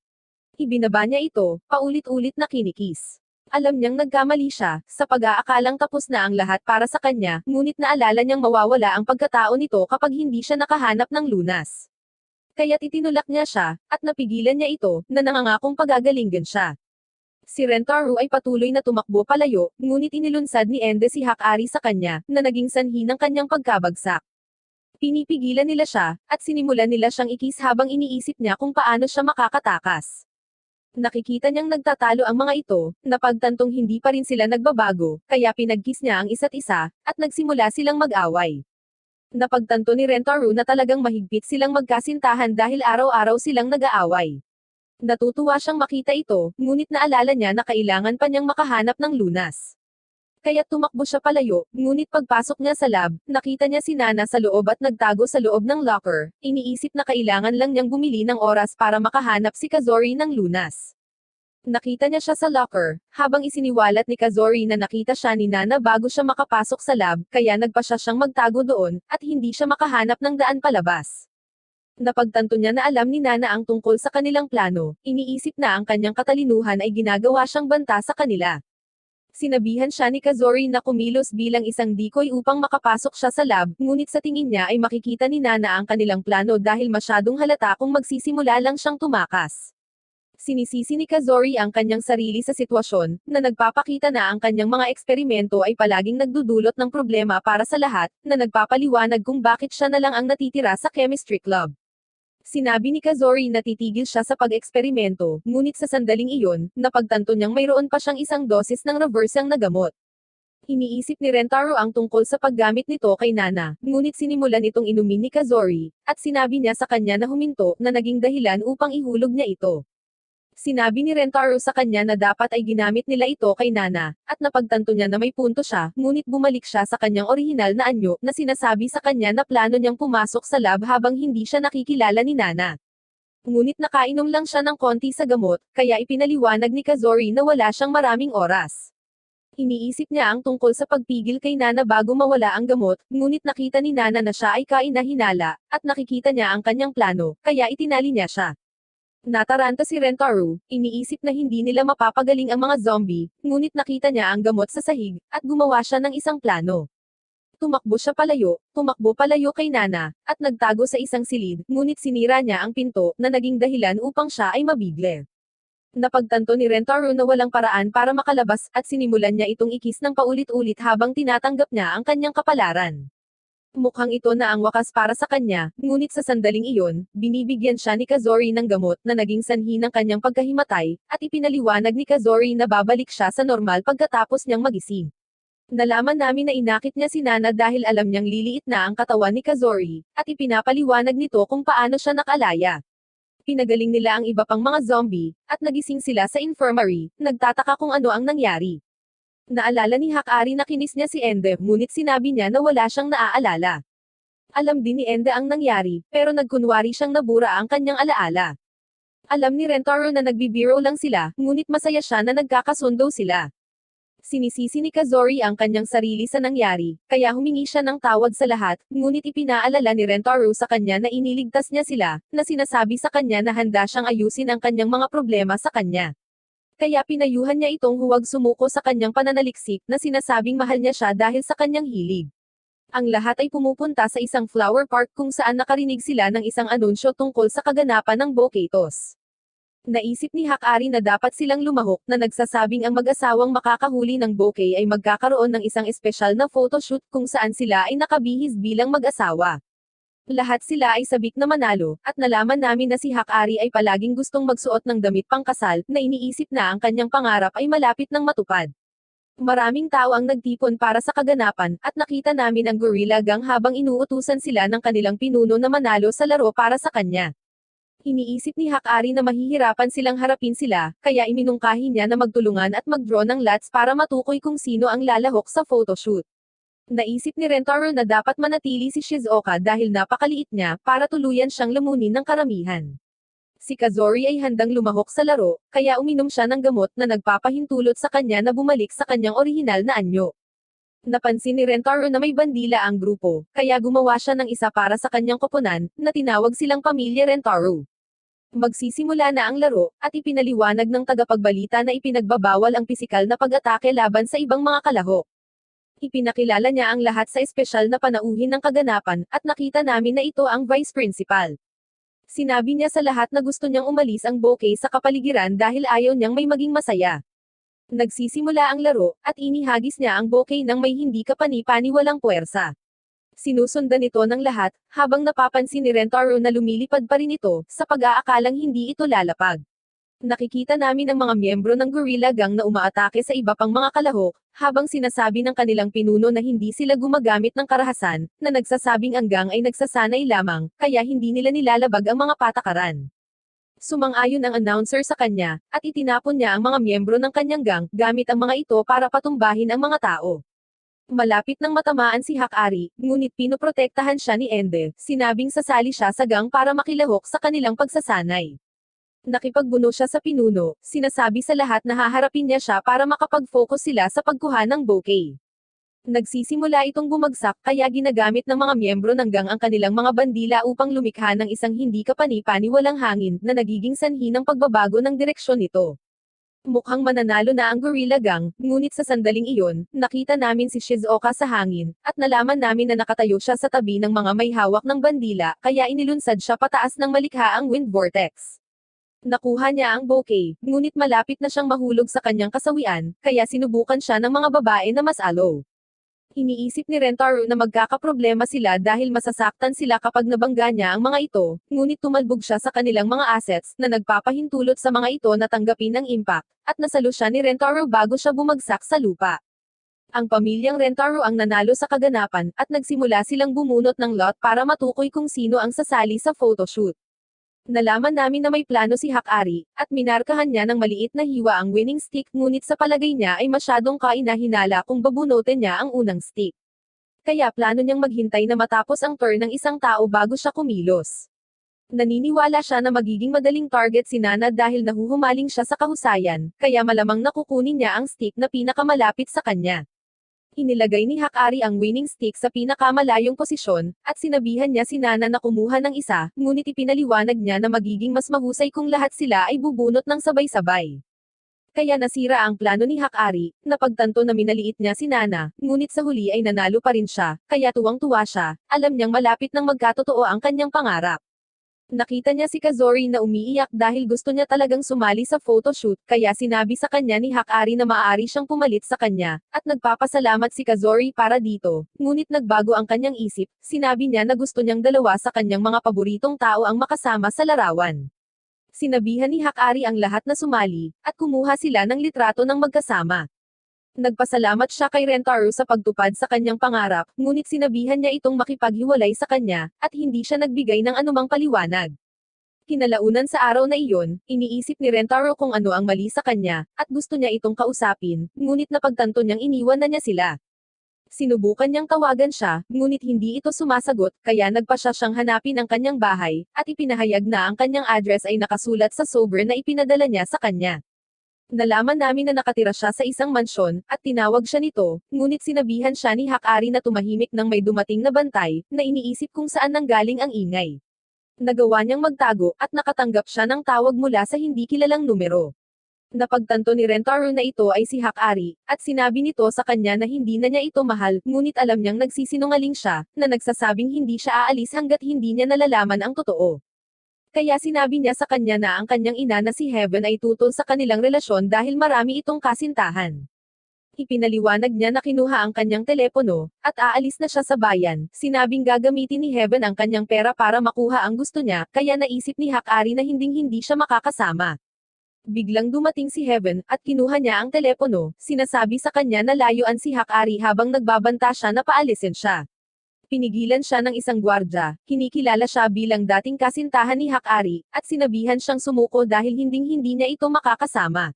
Ibinaba niya ito, paulit-ulit na kinikis. Alam niyang nagkamali siya, sa pag-aakalang tapos na ang lahat para sa kanya, ngunit naalala niyang mawawala ang pagkatao nito kapag hindi siya nakahanap ng lunas. Kaya't itinulak niya siya, at napigilan niya ito, na nangangakong pagagalinggan siya. Si Rentaro ay patuloy na tumakbo palayo, ngunit inilunsad ni Ende si Hakari sa kanya, na naging sanhi ng kanyang pagkabagsak. Pinipigilan nila siya, at sinimulan nila siyang ikis habang iniisip niya kung paano siya makakatakas. Nakikita niyang nagtatalo ang mga ito, napagtantong hindi pa rin sila nagbabago, kaya pinagkis niya ang isa't isa, at nagsimula silang mag-away. Napagtanto ni Rentaro na talagang mahigpit silang magkasintahan dahil araw-araw silang nag-aaway. Natutuwa siyang makita ito, ngunit naalala niya na kailangan pa niyang makahanap ng lunas. Kaya tumakbo siya palayo, ngunit pagpasok niya sa lab, nakita niya si Nana sa loob at nagtago sa loob ng locker, iniisip na kailangan lang niyang bumili ng oras para makahanap si Kazori ng lunas. Nakita niya siya sa locker, habang isiniwalat ni Kazori na nakita siya ni Nana bago siya makapasok sa lab, kaya nagpa siya siyang magtago doon, at hindi siya makahanap ng daan palabas. Napagtanto niya na alam ni Nana ang tungkol sa kanilang plano, iniisip na ang kanyang katalinuhan ay ginagawa siyang banta sa kanila. Sinabihan siya ni Kazori na kumilos bilang isang decoy upang makapasok siya sa lab, ngunit sa tingin niya ay makikita ni Nana ang kanilang plano dahil masyadong halata kung magsisimula lang siyang tumakas. Sinisisi ni Kazori ang kanyang sarili sa sitwasyon, na nagpapakita na ang kanyang mga eksperimento ay palaging nagdudulot ng problema para sa lahat, na nagpapaliwanag kung bakit siya na lang ang natitira sa chemistry club. Sinabi ni Kazori na titigil siya sa pag-eksperimento, ngunit sa sandaling iyon, napagtanto niyang mayroon pa siyang isang dosis ng reversang na gamot. Iniisip ni Rentaro ang tungkol sa paggamit nito kay Nana, ngunit sinimulan itong inumin ni Kazori, at sinabi niya sa kanya na huminto, na naging dahilan upang ihulog niya ito. Sinabi ni Rentaro sa kanya na dapat ay ginamit nila ito kay Nana, at napagtanto niya na may punto siya, ngunit bumalik siya sa kanyang orihinal na anyo, na sinasabi sa kanya na plano niyang pumasok sa lab habang hindi siya nakikilala ni Nana. Ngunit nakainom lang siya ng konti sa gamot, kaya ipinaliwanag ni Kazori na wala siyang maraming oras. Iniisip niya ang tungkol sa pagpigil kay Nana bago mawala ang gamot, ngunit nakita ni Nana na siya ay kainahinala, at nakikita niya ang kanyang plano, kaya itinali niya siya. Nataranta si Rentaro, iniisip na hindi nila mapapagaling ang mga zombie, ngunit nakita niya ang gamot sa sahig, at gumawa siya ng isang plano. Tumakbo palayo kay Nana, at nagtago sa isang silid, ngunit sinira niya ang pinto, na naging dahilan upang siya ay mabigle. Napagtanto ni Rentaro na walang paraan para makalabas, at sinimulan niya itong ikis ng paulit-ulit habang tinatanggap niya ang kanyang kapalaran. Mukhang ito na ang wakas para sa kanya, ngunit sa sandaling iyon, binibigyan siya ni Kazori ng gamot na naging sanhi ng kanyang pagkahimatay, at ipinaliwanag ni Kazori na babalik siya sa normal pagkatapos niyang magising. Nalaman namin na inakit niya si Nana dahil alam niyang liliit na ang katawan ni Kazori, at ipinapaliwanag nito kung paano siya nakalaya. Pinagaling nila ang iba pang mga zombie, at nagising sila sa infirmary, nagtataka kung ano ang nangyari. Naalala ni Hakari na kinis niya si Ende, ngunit sinabi niya na wala siyang naaalala. Alam din ni Ende ang nangyari, pero nagkunwari siyang nabura ang kanyang alaala. Alam ni Rentaro na nagbibiro lang sila, ngunit masaya siya na nagkakasundo sila. Sinisisi ni Kazori ang kanyang sarili sa nangyari, kaya humingi siya ng tawad sa lahat, ngunit ipinaalala ni Rentaro sa kanya na iniligtas niya sila, na sinasabi sa kanya na handa siyang ayusin ang kanyang mga problema sa kanya. Kaya pinayuhan niya itong huwag sumuko sa kanyang pananaliksik na sinasabing mahal niya siya dahil sa kanyang hilig. Ang lahat ay pumupunta sa isang flower park kung saan nakarinig sila ng isang anunsyo tungkol sa kaganapan ng Boketos. Naisip ni Hakari na dapat silang lumahok na nagsasabing ang mag-asawang makakahuli ng bokeh ay magkakaroon ng isang espesyal na photoshoot kung saan sila ay nakabihis bilang mag-asawa. Lahat sila ay sabik na manalo, at nalaman namin na si Hakari ay palaging gustong magsuot ng damit pangkasal, na iniisip na ang kanyang pangarap ay malapit ng matupad. Maraming tao ang nagtipon para sa kaganapan, at nakita namin ang Gorilla Gang habang inuutusan sila ng kanilang pinuno na manalo sa laro para sa kanya. Iniisip ni Hakari na mahihirapan silang harapin sila, kaya iminungkahi niya na magtulungan at mag-draw ng lots para matukoy kung sino ang lalahok sa photoshoot. Naisip ni Rentaro na dapat manatili si Shizuoka dahil napakaliit niya, para tuluyan siyang lamunin ng karamihan. Si Kazori ay handang lumahok sa laro, kaya uminom siya ng gamot na nagpapahintulot sa kanya na bumalik sa kanyang orihinal na anyo. Napansin ni Rentaro na may bandila ang grupo, kaya gumawa siya ng isa para sa kanyang koponan, na tinawag silang Pamilya Rentaro. Magsisimula na ang laro, at ipinaliwanag ng tagapagbalita na ipinagbabawal ang pisikal na pag-atake laban sa ibang mga kalahok. Ipinakilala niya ang lahat sa espesyal na panauhin ng kaganapan, at nakita namin na ito ang vice principal. Sinabi niya sa lahat na gusto niyang umalis ang bokeh sa kapaligiran dahil ayaw niyang may maging masaya. Nagsisimula ang laro, at inihagis niya ang bouquet ng may hindi kapani-paniwalang puwersa. Sinusundan ito ng lahat, habang napapansin ni Rentaro na lumilipad pa rin ito, sa pag-aakalang hindi ito lalapag. Nakikita namin ang mga miyembro ng Gorilla Gang na umaatake sa iba pang mga kalahok, habang sinasabi ng kanilang pinuno na hindi sila gumagamit ng karahasan, na nagsasabing ang gang ay nagsasanay lamang, kaya hindi nila nilalabag ang mga patakaran. Sumang-ayon ang announcer sa kanya, at itinapon niya ang mga miyembro ng kanyang gang, gamit ang mga ito para patumbahin ang mga tao. Malapit nang matamaan si Hakari, ngunit pinoprotektahan siya ni Ende, sinabing sasali siya sa gang para makilahok sa kanilang pagsasanay. Nakipagbuno siya sa pinuno, sinasabi sa lahat na haharapin niya siya para makapag-focus sila sa pagkuha ng bouquet. Nagsisimula itong bumagsak kaya ginagamit ng mga miyembro ng gang ang kanilang mga bandila upang lumikha ng isang hindi kapani-paniwalang hangin na nagiging sanhi ng pagbabago ng direksyon nito. Mukhang mananalo na ang Gorilla Gang, ngunit sa sandaling iyon, nakita namin si Shizuoka sa hangin, at nalaman namin na nakatayo siya sa tabi ng mga may hawak ng bandila, kaya inilunsad siya pataas ng malikha ang wind vortex. Nakuha niya ang bouquet, ngunit malapit na siyang mahulog sa kanyang kasawian, kaya sinubukan siya ng mga babae na mas alo. Iniisip ni Rentaro na magkakaproblema sila dahil masasaktan sila kapag nabangga niya ang mga ito, ngunit tumalbog siya sa kanilang mga assets, na nagpapahintulot sa mga ito na tanggapin ang impact, at nasalo siya ni Rentaro bago siya bumagsak sa lupa. Ang pamilyang Rentaro ang nanalo sa kaganapan, at nagsimula silang bumunot ng lot para matukoy kung sino ang sasali sa photoshoot. Nalaman namin na may plano si Hakari, at minarkahan niya ng maliit na hiwa ang winning stick, ngunit sa palagay niya ay masyadong kainahinala kung babunutin niya ang unang stick. Kaya plano niyang maghintay na matapos ang turn ng isang tao bago siya kumilos. Naniniwala siya na magiging madaling target si Nana dahil nahuhumaling siya sa kahusayan, kaya malamang nakukunin niya ang stick na pinakamalapit sa kanya. Inilagay ni Hakari ang winning stick sa pinakamalayong posisyon, at sinabihan niya si Nana na kumuha ng isa, ngunit ipinaliwanag niya na magiging mas mahusay kung lahat sila ay bubunot ng sabay-sabay. Kaya nasira ang plano ni Hakari, napagtanto na minaliit niya si Nana, ngunit sa huli ay nanalo pa rin siya, kaya tuwang-tuwa siya, alam niyang malapit nang magkatotoo ang kanyang pangarap. Nakita niya si Kazori na umiiyak dahil gusto niya talagang sumali sa photoshoot, kaya sinabi sa kanya ni Hakari na maaari siyang pumalit sa kanya, at nagpapasalamat si Kazori para dito, ngunit nagbago ang kanyang isip, sinabi niya na gusto niyang dalawa sa kanyang mga paboritong tao ang makasama sa larawan. Sinabihan ni Hakari ang lahat na sumali, at kumuha sila ng litrato ng magkasama. Nagpasalamat siya kay Rentaro sa pagtupad sa kanyang pangarap, ngunit sinabihan niya itong makipaghiwalay sa kanya, at hindi siya nagbigay ng anumang paliwanag. Kinalaunan sa araw na iyon, iniisip ni Rentaro kung ano ang mali sa kanya, at gusto niya itong kausapin, ngunit napagtanto niyang iniwan na niya sila. Sinubukan niyang tawagan siya, ngunit hindi ito sumasagot, kaya nagpa siya siyang hanapin ang kanyang bahay, at ipinahayag na ang kanyang address ay nakasulat sa sober na ipinadala niya sa kanya. Nalaman namin na nakatira siya sa isang mansyon, at tinawag siya nito, ngunit sinabihan siya ni Hakari na tumahimik nang may dumating na bantay, na iniisip kung saan nanggaling ang ingay. Nagawa niyang magtago, at nakatanggap siya ng tawag mula sa hindi kilalang numero. Napagtanto ni Rentaro na ito ay si Hakari, at sinabi nito sa kanya na hindi na niya ito mahal, ngunit alam niyang nagsisinungaling siya, na nagsasabing hindi siya aalis hanggat hindi niya nalalaman ang totoo. Kaya sinabi niya sa kanya na ang kanyang ina na si Heaven ay tutol sa kanilang relasyon dahil marami itong kasintahan. Ipinaliwanag niya na kinuha ang kanyang telepono, at aalis na siya sa bayan, sinabing gagamitin ni Heaven ang kanyang pera para makuha ang gusto niya, kaya naisip ni Hakari na hindi siya makakasama. Biglang dumating si Heaven, at kinuha niya ang telepono, sinasabi sa kanya na layuan si Hakari habang nagbabanta siya na paalisin siya. Pinigilan siya ng isang gwardya, kinikilala siya bilang dating kasintahan ni Hakari, at sinabihan siyang sumuko dahil hindi niya ito makakasama.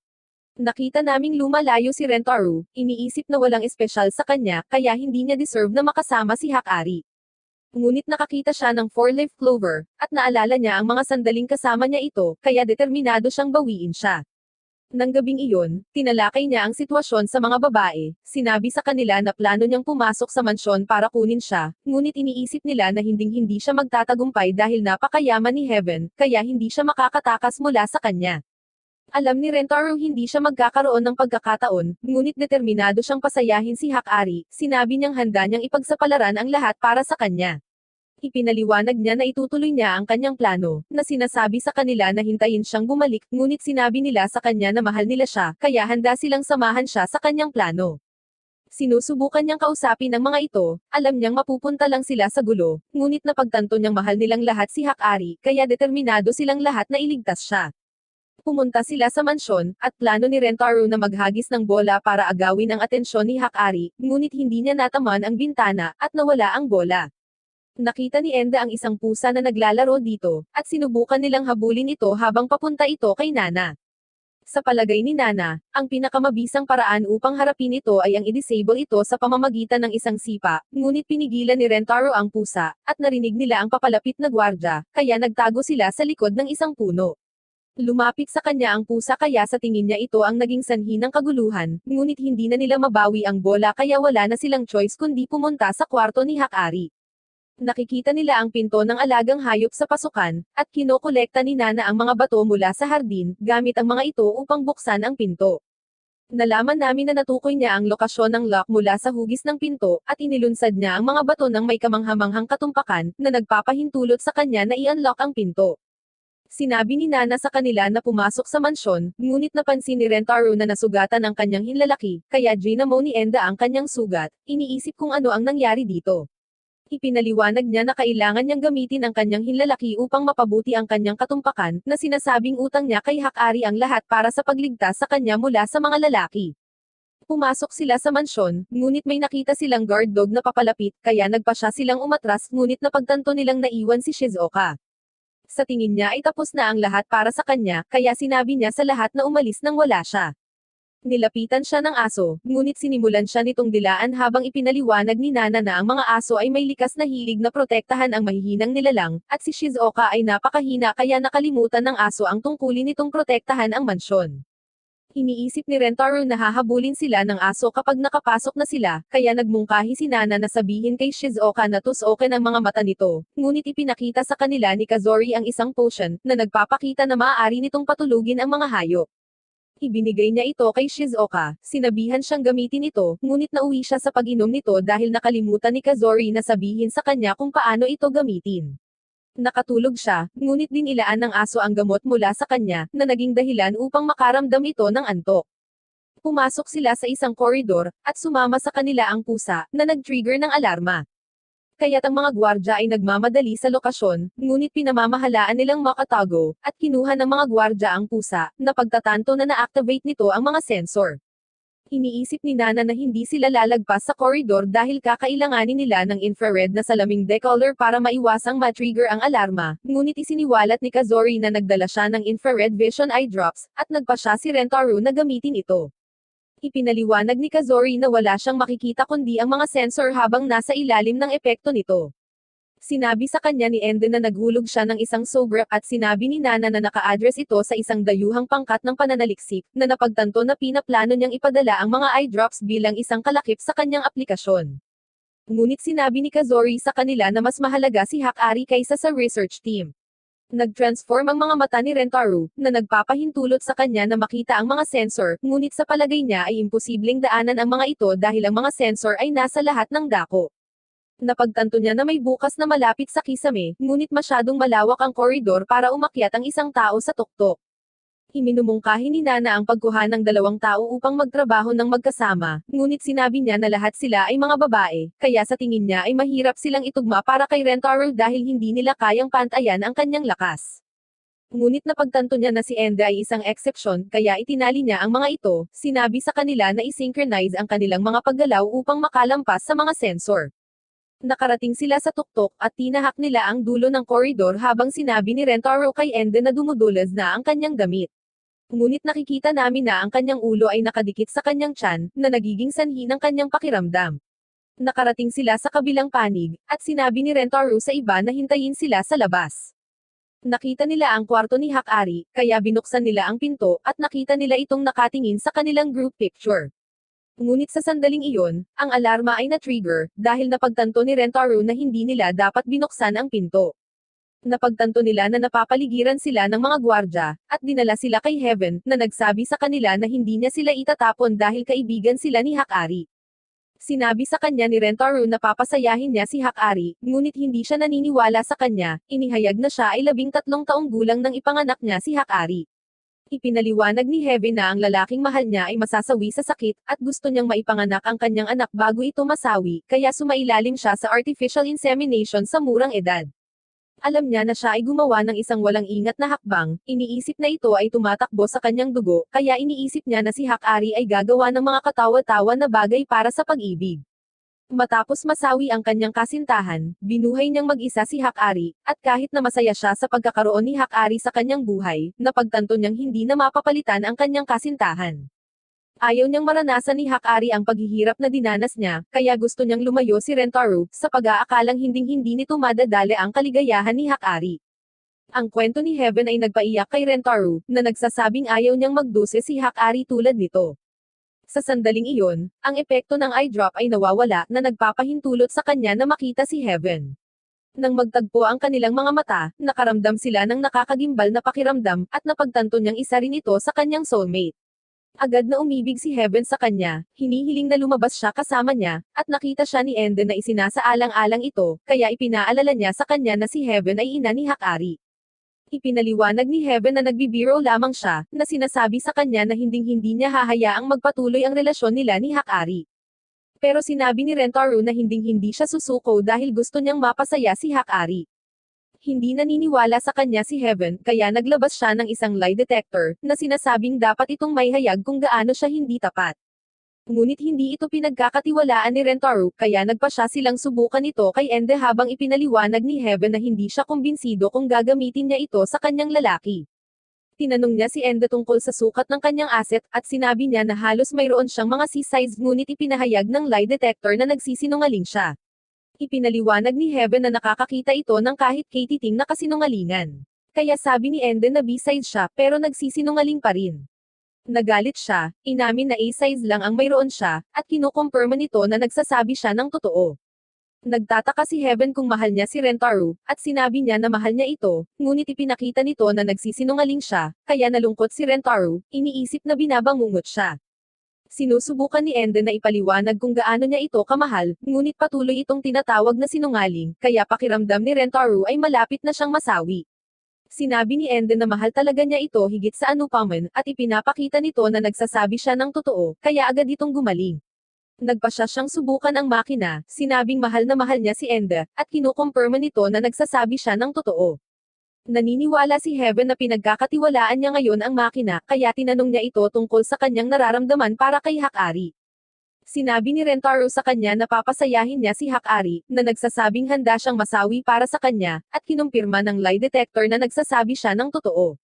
Nakita naming lumalayo si Rentaro, iniisip na walang espesyal sa kanya, kaya hindi niya deserve na makasama si Hakari. Ngunit nakakita siya ng 4-leaf clover, at naalala niya ang mga sandaling kasama niya ito, kaya determinado siyang bawiin siya. Nang gabing iyon, tinalakay niya ang sitwasyon sa mga babae, sinabi sa kanila na plano niyang pumasok sa mansyon para kunin siya, ngunit iniisip nila na hindi siya magtatagumpay dahil napakayaman ni Heaven, kaya hindi siya makakatakas mula sa kanya. Alam ni Rentaro hindi siya magkakaroon ng pagkakataon, ngunit determinado siyang pasayahin si Hakari, sinabi niyang handa niyang ipagsapalaran ang lahat para sa kanya. Ipinaliwanag niya na itutuloy niya ang kanyang plano, na sinasabi sa kanila na hintayin siyang bumalik, ngunit sinabi nila sa kanya na mahal nila siya, kaya handa silang samahan siya sa kanyang plano. Sinusubukan niyang kausapin ang mga ito, alam niyang mapupunta lang sila sa gulo, ngunit napagtanto niyang mahal nilang lahat si Hakari, kaya determinado silang lahat na iligtas siya. Pumunta sila sa mansyon, at plano ni Rentaro na maghagis ng bola para agawin ang atensyon ni Hakari, ngunit hindi niya nataman ang bintana, at nawala ang bola. Nakita ni Enda ang isang pusa na naglalaro dito, at sinubukan nilang habulin ito habang papunta ito kay Nana. Sa palagay ni Nana, ang pinakamabisang paraan upang harapin ito ay ang i-disable ito sa pamamagitan ng isang sipa, ngunit pinigilan ni Rentaro ang pusa, at narinig nila ang papalapit na gwardya, kaya nagtago sila sa likod ng isang puno. Lumapit sa kanya ang pusa kaya sa tingin niya ito ang naging sanhi ng kaguluhan, ngunit hindi na nila mabawi ang bola kaya wala na silang choice kundi pumunta sa kwarto ni Hakari. Nakikita nila ang pinto ng alagang hayop sa pasukan, at kinokolekta ni Nana ang mga bato mula sa hardin, gamit ang mga ito upang buksan ang pinto. Nalaman namin na natukoy niya ang lokasyon ng lock mula sa hugis ng pinto, at inilunsad niya ang mga bato ng may kamanghamanghang katumpakan, na nagpapahintulot sa kanya na i-unlock ang pinto. Sinabi ni Nana sa kanila na pumasok sa mansyon, ngunit napansin ni Rentaro na nasugatan ang kanyang hinlalaki, kaya ginamo ni Enda ang kanyang sugat, iniisip kung ano ang nangyari dito. Ipinaliwanag niya na kailangan niyang gamitin ang kanyang hinlalaki upang mapabuti ang kanyang katumpakan, na sinasabing utang niya kay Hakari ang lahat para sa pagligtas sa kanya mula sa mga lalaki. Pumasok sila sa mansyon, ngunit may nakita silang guard dog na papalapit, kaya nagpasya silang umatras ngunit napagtanto nilang naiwan si Shizuoka. Sa tingin niya ay tapos na ang lahat para sa kanya, kaya sinabi niya sa lahat na umalis nang wala siya. Nilapitan siya ng aso, ngunit sinimulan siya nitong dilaan habang ipinaliwanag ni Nana na ang mga aso ay may likas na hilig na protektahan ang mahihinang nilalang, at si Shizuoka ay napakahina kaya nakalimutan ng aso ang tungkulin nitong protektahan ang mansyon. Iniisip ni Rentaro na hahabulin sila ng aso kapag nakapasok na sila, kaya nagmungkahi si Nana na sabihin kay Shizuoka na tusokin ang mga mata nito, ngunit ipinakita sa kanila ni Kazori ang isang potion, na nagpapakita na maaari nitong patulugin ang mga hayop. Ibinigay niya ito kay Shizuoka, sinabihan siyang gamitin ito, ngunit nauwi siya sa pag-inom nito dahil nakalimutan ni Kazori na sabihin sa kanya kung paano ito gamitin. Nakatulog siya, ngunit dinilaan ng aso ang gamot mula sa kanya, na naging dahilan upang makaramdam ito ng antok. Pumasok sila sa isang koridor, at sumama sa kanila ang pusa, na nag-trigger ng alarma. Kaya't ang mga gwardya ay nagmamadali sa lokasyon, ngunit pinamamahalaan nilang makatago, at kinuha ng mga gwardya ang pusa, na pagtatanto na na-activate nito ang mga sensor. Iniisip ni Nana na hindi sila lalagpas sa koridor dahil kakailanganin nila ng infrared na salaming decolor para maiwasang ma-trigger ang alarma, ngunit isiniwalat ni Kazori na nagdala siya ng infrared vision eye drops, at nagpasya si Rentaro na gamitin ito. Ipinaliwanag ni Kazori na wala siyang makikita kundi ang mga sensor habang nasa ilalim ng epekto nito. Sinabi sa kanya ni Enden na naghulog siya ng isang sobra at sinabi ni Nana na naka-address ito sa isang dayuhang pangkat ng pananaliksik, na napagtanto na pinaplano niyang ipadala ang mga eye drops bilang isang kalakip sa kanyang aplikasyon. Ngunit sinabi ni Kazori sa kanila na mas mahalaga si Hakari kaysa sa research team. Nag-transform ang mga mata ni Rentaro, na nagpapahintulot sa kanya na makita ang mga sensor, ngunit sa palagay niya ay imposibleng daanan ang mga ito dahil ang mga sensor ay nasa lahat ng dako. Napagtanto niya na may bukas na malapit sa kisame, ngunit masyadong malawak ang koridor para umakyat ang isang tao sa tuktok. Iminumungkahi ni Nana ang pagkuha ng dalawang tao upang magtrabaho ng magkasama, ngunit sinabi niya na lahat sila ay mga babae, kaya sa tingin niya ay mahirap silang itugma para kay Rentaro dahil hindi nila kayang pantayan ang kanyang lakas. Ngunit napagtanto niya na si Enda ay isang eksepsyon, kaya itinali niya ang mga ito, sinabi sa kanila na isynchronize ang kanilang mga paggalaw upang makalampas sa mga sensor. Nakarating sila sa tuktok at tinahak nila ang dulo ng koridor habang sinabi ni Rentaro kay Enda na dumudulas na ang kanyang damit. Ngunit nakikita namin na ang kanyang ulo ay nakadikit sa kanyang tiyan, na nagiging sanhi ng kanyang pakiramdam. Nakarating sila sa kabilang panig, at sinabi ni Rentaro sa iba na hintayin sila sa labas. Nakita nila ang kwarto ni Hakari, kaya binuksan nila ang pinto, at nakita nila itong nakatingin sa kanilang group picture. Ngunit sa sandaling iyon, ang alarma ay na-trigger, dahil napagtanto ni Rentaro na hindi nila dapat binuksan ang pinto. Napagtanto nila na napapaligiran sila ng mga gwardya, at dinala sila kay Heaven, na nagsabi sa kanila na hindi niya sila itatapon dahil kaibigan sila ni Hakari. Sinabi sa kanya ni Rentaro na papasayahin niya si Hakari, ngunit hindi siya naniniwala sa kanya, inihayag na siya ay 13 taong gulang nang ipanganak niya si Hakari. Ipinaliwanag ni Heaven na ang lalaking mahal niya ay masasawi sa sakit, at gusto niyang maipanganak ang kanyang anak bago ito masawi, kaya sumailalim siya sa artificial insemination sa murang edad. Alam niya na siya ay gumawa ng isang walang ingat na hakbang, iniisip na ito ay tumatakbo sa kanyang dugo, kaya iniisip niya na si Hakari ay gagawa ng mga katawa-tawa na bagay para sa pag-ibig. Matapos masawi ang kanyang kasintahan, binuhay niyang mag-isa si Hakari, at kahit na masaya siya sa pagkakaroon ni Hakari sa kanyang buhay, napagtanto niyang hindi na mapapalitan ang kanyang kasintahan. Ayaw niyang maranasan ni Hakari ang paghihirap na dinanas niya, kaya gusto niyang lumayo si Rentaro, sa pag-aakalang hinding-hindi nito madadali ang kaligayahan ni Hakari. Ang kwento ni Heaven ay nagpaiyak kay Rentaro, na nagsasabing ayaw niyang magduse si Hakari tulad nito. Sa sandaling iyon, ang epekto ng eye drop ay nawawala, na nagpapahintulot sa kanya na makita si Heaven. Nang magtagpo ang kanilang mga mata, nakaramdam sila ng nakakagimbal na pakiramdam, at napagtanto niyang isa rin ito sa kanyang soulmate. Agad na umibig si Heaven sa kanya, hinihiling na lumabas siya kasama niya, at nakita siya ni Ende na isinasaalang-alang ito, kaya ipinaalala niya sa kanya na si Heaven ay ina ni Hakari. Ipinaliwanag ni Heaven na nagbibiro lamang siya, na sinasabi sa kanya na hinding-hindi niya hahayaang magpatuloy ang relasyon nila ni Hakari. Pero sinabi ni Rentaro na hinding-hindi siya susuko dahil gusto niyang mapasaya si Hakari. Hindi naniniwala sa kanya si Heaven, kaya naglabas siya ng isang lie detector, na sinasabing dapat itong maihayag kung gaano siya hindi tapat. Ngunit hindi ito pinagkakatiwalaan ni Rentaro, kaya nagpa siya silang subukan ito kay Ende habang ipinaliwanag ni Heaven na hindi siya kumbinsido kung gagamitin niya ito sa kanyang lalaki. Tinanong niya si Ende tungkol sa sukat ng kanyang asset, at sinabi niya na halos mayroon siyang mga C-sides, ngunit ipinahayag ng lie detector na nagsisinungaling siya. Ipinaliwanag ni Heaven na nakakakita ito ng kahit katiting na kasinungalingan. Kaya sabi ni Ende na B-side siya, pero nagsisinungaling pa rin. Nagalit siya, inamin na A-size lang ang mayroon siya, at kinukumpirma nito na nagsasabi siya ng totoo. Nagtataka si Heaven kung mahal niya si Rentaro, at sinabi niya na mahal niya ito, ngunit ipinakita nito na nagsisinungaling siya, kaya nalungkot si Rentaro, iniisip na binabangungot siya. Sinusubukan ni Ende na ipaliwanag kung gaano niya ito kamahal, ngunit patuloy itong tinatawag na sinungaling, kaya pakiramdam ni Rentaro ay malapit na siyang masawi. Sinabi ni Ende na mahal talaga niya ito higit sa anupaman, at ipinapakita nito na nagsasabi siya ng totoo, kaya agad itong gumaling. Nagpa siya siyang subukan ang makina, sinabing mahal na mahal niya si Ende, at kinukumpirma nito na nagsasabi siya ng totoo. Naniniwala si Heaven na pinagkakatiwalaan niya ngayon ang makina, kaya tinanong niya ito tungkol sa kanyang nararamdaman para kay Hakari. Sinabi ni Rentaro sa kanya na papasayahin niya si Hakari, na nagsasabing handa siyang masawi para sa kanya, at kinumpirma ng lie detector na nagsasabi siya ng totoo.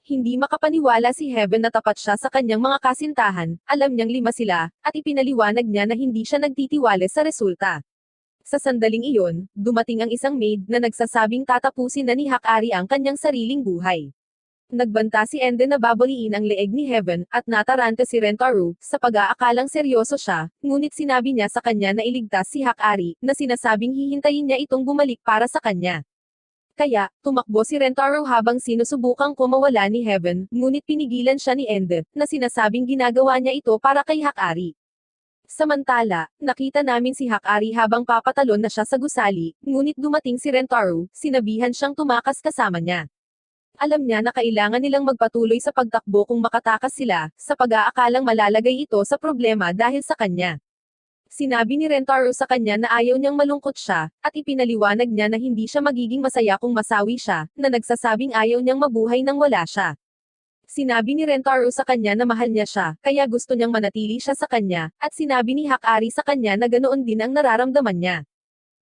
Hindi makapaniwala si Heaven na tapat siya sa kanyang mga kasintahan, alam niyang 5 sila, at ipinaliwanag niya na hindi siya nagtitiwala sa resulta. Sa sandaling iyon, dumating ang isang maid na nagsasabing tatapusin na ni Hakari ang kanyang sariling buhay. Nagbanta si Ende na babaliin ang leeg ni Heaven, at nataranta si Rentaro, sa pag-aakalang seryoso siya, ngunit sinabi niya sa kanya na iligtas si Hakari, na sinasabing hihintayin niya itong bumalik para sa kanya. Kaya, tumakbo si Rentaro habang sinusubukang kumawala ni Heaven, ngunit pinigilan siya ni Ende, na sinasabing ginagawa niya ito para kay Hakari. Samantala, nakita namin si Hakari habang papatalon na siya sa gusali, ngunit dumating si Rentaro, sinabihan siyang tumakas kasama niya. Alam niya na kailangan nilang magpatuloy sa pagtakbo kung makatakas sila, sa pag-aakalang malalagay ito sa problema dahil sa kanya. Sinabi ni Rentaro sa kanya na ayaw niyang malungkot siya, at ipinaliwanag niya na hindi siya magiging masaya kung masawi siya, na nagsasabing ayaw niyang mabuhay nang wala siya. Sinabi ni Rentaro sa kanya na mahal niya siya, kaya gusto niyang manatili siya sa kanya, at sinabi ni Hakari sa kanya na ganoon din ang nararamdaman niya.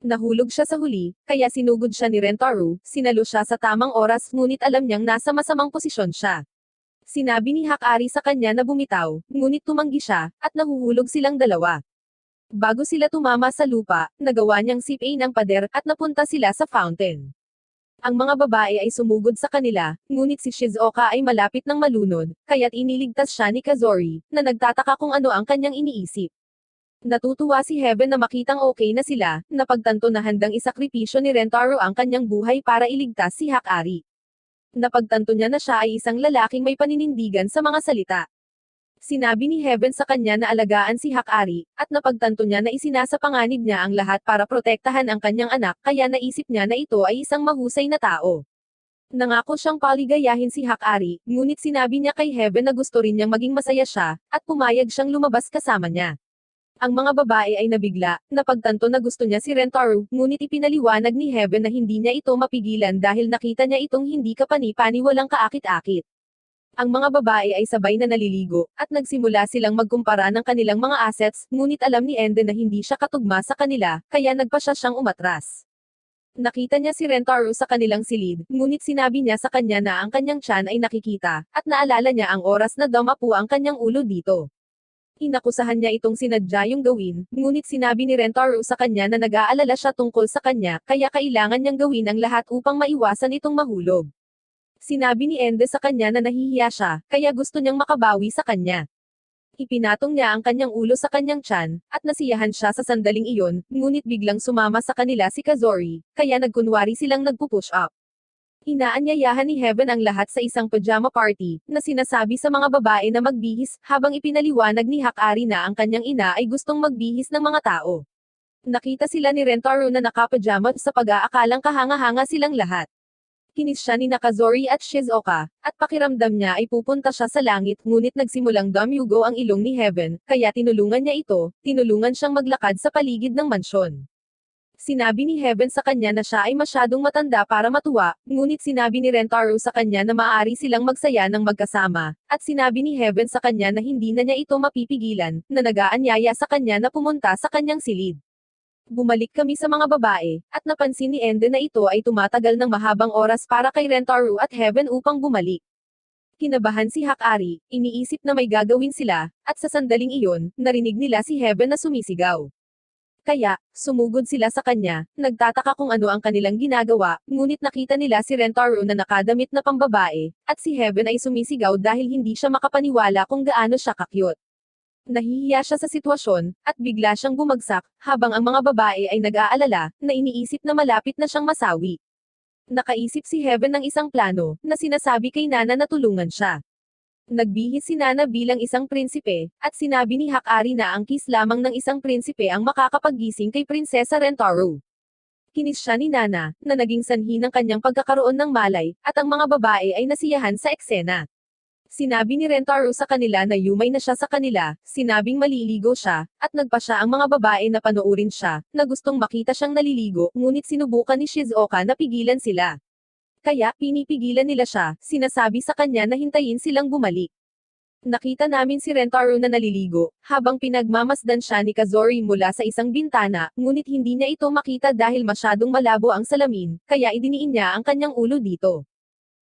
Nahulog siya sa huli, kaya sinugod siya ni Rentaro, sinalo siya sa tamang oras, ngunit alam niyang nasa masamang posisyon siya. Sinabi ni Hakari sa kanya na bumitaw, ngunit tumanggi siya, at nahuhulog silang dalawa. Bago sila tumama sa lupa, nagawa niyang sip-in ang pader, at napunta sila sa fountain. Ang mga babae ay sumugod sa kanila, ngunit si Shizuoka ay malapit ng malunod, kaya't iniligtas siya ni Kazori, na nagtataka kung ano ang kanyang iniisip. Natutuwa si Heaven na makitang okay na sila, napagtanto na handang isakripisyo ni Rentaro ang kanyang buhay para iligtas si Hakari. Napagtanto niya na siya ay isang lalaking may paninindigan sa mga salita. Sinabi ni Heaven sa kanya na alagaan si Hakari, at napagtanto niya na isinasapanganib niya ang lahat para protektahan ang kanyang anak, kaya naisip niya na ito ay isang mahusay na tao. Nangako siyang paligayahin si Hakari, ngunit sinabi niya kay Heaven na gusto rin niyang maging masaya siya, at pumayag siyang lumabas kasama niya. Ang mga babae ay nabigla, napagtanto na gusto niya si Rentaro, ngunit ipinaliwanag ni Heaven na hindi niya ito mapigilan dahil nakita niya itong hindi kapani-pani walang kaakit-akit. Ang mga babae ay sabay na naliligo, at nagsimula silang magkumpara ng kanilang mga assets, ngunit alam ni Ende na hindi siya katugma sa kanila, kaya nagpa siya siyang umatras. Nakita niya si Rentaro sa kanilang silid, ngunit sinabi niya sa kanya na ang kanyang tiyan ay nakikita, at naalala niya ang oras na dumapo ang kanyang ulo dito. Inakusahan niya itong sinadya yung gawin, ngunit sinabi ni Rentaro sa kanya na nag-aalala siya tungkol sa kanya, kaya kailangan niyang gawin ang lahat upang maiwasan itong mahulog. Sinabi ni Ende sa kanya na nahihiya siya, kaya gusto niyang makabawi sa kanya. Ipinatong niya ang kanyang ulo sa kanyang tiyan, at nasiyahan siya sa sandaling iyon, ngunit biglang sumama sa kanila si Kazori, kaya nagkunwari silang nagpupush up. Inaanyayahan ni Heaven ang lahat sa isang pajama party, na sinasabi sa mga babae na magbihis, habang ipinaliwanag ni Hakari na ang kanyang ina ay gustong magbihis ng mga tao. Nakita sila ni Rentaro na nakapajama sa pag-aakalang kahanga-hanga silang lahat. Kinis siya ni Nakazori at Shizuoka, at pakiramdam niya ay pupunta siya sa langit, ngunit nagsimulang dumyugo ang ilong ni Heaven, kaya tinulungan niya ito, tinulungan siyang maglakad sa paligid ng mansyon. Sinabi ni Heaven sa kanya na siya ay masyadong matanda para matuwa, ngunit sinabi ni Rentaro sa kanya na maaari silang magsaya ng magkasama, at sinabi ni Heaven sa kanya na hindi na niya ito mapipigilan, na nag-aanyaya sa kanya na pumunta sa kanyang silid. Bumalik kami sa mga babae, at napansin ni Ende na ito ay tumatagal ng mahabang oras para kay Rentaro at Heaven upang bumalik. Kinabahan si Hakari, iniisip na may gagawin sila, at sa sandaling iyon, narinig nila si Heaven na sumisigaw. Kaya, sumugod sila sa kanya, nagtataka kung ano ang kanilang ginagawa, ngunit nakita nila si Rentaro na nakadamit na pambabae, at si Heaven ay sumisigaw dahil hindi siya makapaniwala kung gaano siya kakyut. Nahihiya siya sa sitwasyon, at bigla siyang bumagsak, habang ang mga babae ay nag-aalala, na iniisip na malapit na siyang masawi. Nakaisip si Heaven ng isang plano, na sinasabi kay Nana na tulungan siya. Nagbihis si Nana bilang isang prinsipe, at sinabi ni Hakari na ang kiss lamang ng isang prinsipe ang makakapaggising kay Prinsesa Rentaro. Kinis siya ni Nana, na naging sanhi ng kanyang pagkakaroon ng malay, at ang mga babae ay nasiyahan sa eksena. Sinabi ni Rentaro sa kanila na yumay na siya sa kanila, sinabing maliligo siya, at nagpa siya ang mga babae na panoorin siya, na gustong makita siyang naliligo, ngunit sinubukan ni Shizuoka na pigilan sila. Kaya, pinipigilan nila siya, sinasabi sa kanya na hintayin silang bumalik. Nakita namin si Rentaro na naliligo, habang pinagmamasdan siya ni Kazori mula sa isang bintana, ngunit hindi niya ito makita dahil masyadong malabo ang salamin, kaya idiniin niya ang kanyang ulo dito.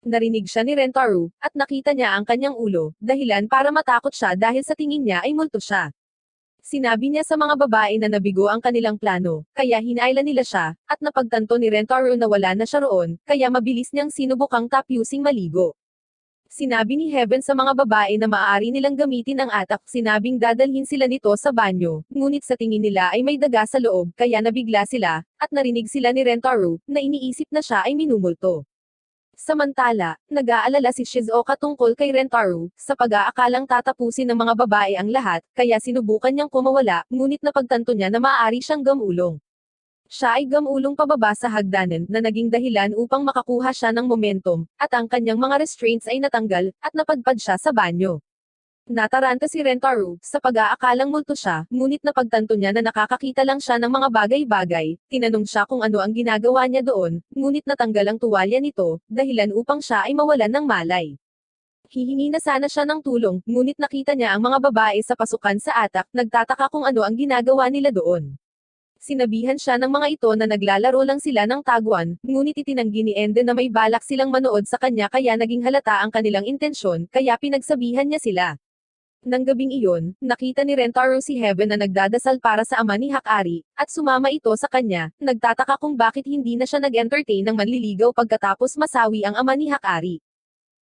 Narinig siya ni Rentaro, at nakita niya ang kanyang ulo, dahilan para matakot siya dahil sa tingin niya ay multo siya. Sinabi niya sa mga babae na nabigo ang kanilang plano, kaya hinailan nila siya, at napagtanto ni Rentaro na wala na siya roon, kaya mabilis niyang sinubukang tapyusing maligo. Sinabi ni Heaven sa mga babae na maaari nilang gamitin ang atak, sinabing dadalhin sila nito sa banyo, ngunit sa tingin nila ay may daga sa loob, kaya nabigla sila, at narinig sila ni Rentaro, na iniisip na siya ay minumulto. Samantala, nag-aalala si Shizuoka tungkol kay Rentaro, sa pag-aakalang tatapusin ng mga babae ang lahat, kaya sinubukan niyang kumawala, ngunit napagtanto niya na maaari siyang gamulong. Siya ay gamulong pababa sa hagdanan, na naging dahilan upang makakuha siya ng momentum, at ang kanyang mga restraints ay natanggal, at napadpad siya sa banyo. Nataranta si Rentaro, sa pag-aakalang multo siya, ngunit napagtanto niya na nakakakita lang siya ng mga bagay-bagay, tinanong siya kung ano ang ginagawa niya doon, ngunit natanggal ang tuwalya nito, dahilan upang siya ay mawalan ng malay. Hihingi na sana siya ng tulong, ngunit nakita niya ang mga babae sa pasukan sa atak, nagtataka kung ano ang ginagawa nila doon. Sinabihan siya ng mga ito na naglalaro lang sila ng taguan, ngunit itinanggi ni Ende na may balak silang manood sa kanya kaya naging halata ang kanilang intensyon, kaya pinagsabihan niya sila. Nang gabing iyon, nakita ni Rentaro si Heaven na nagdadasal para sa ama ni Hakari, at sumama ito sa kanya, nagtataka kung bakit hindi na siya nag-entertain ng manliligaw pagkatapos masawi ang ama ni Hakari.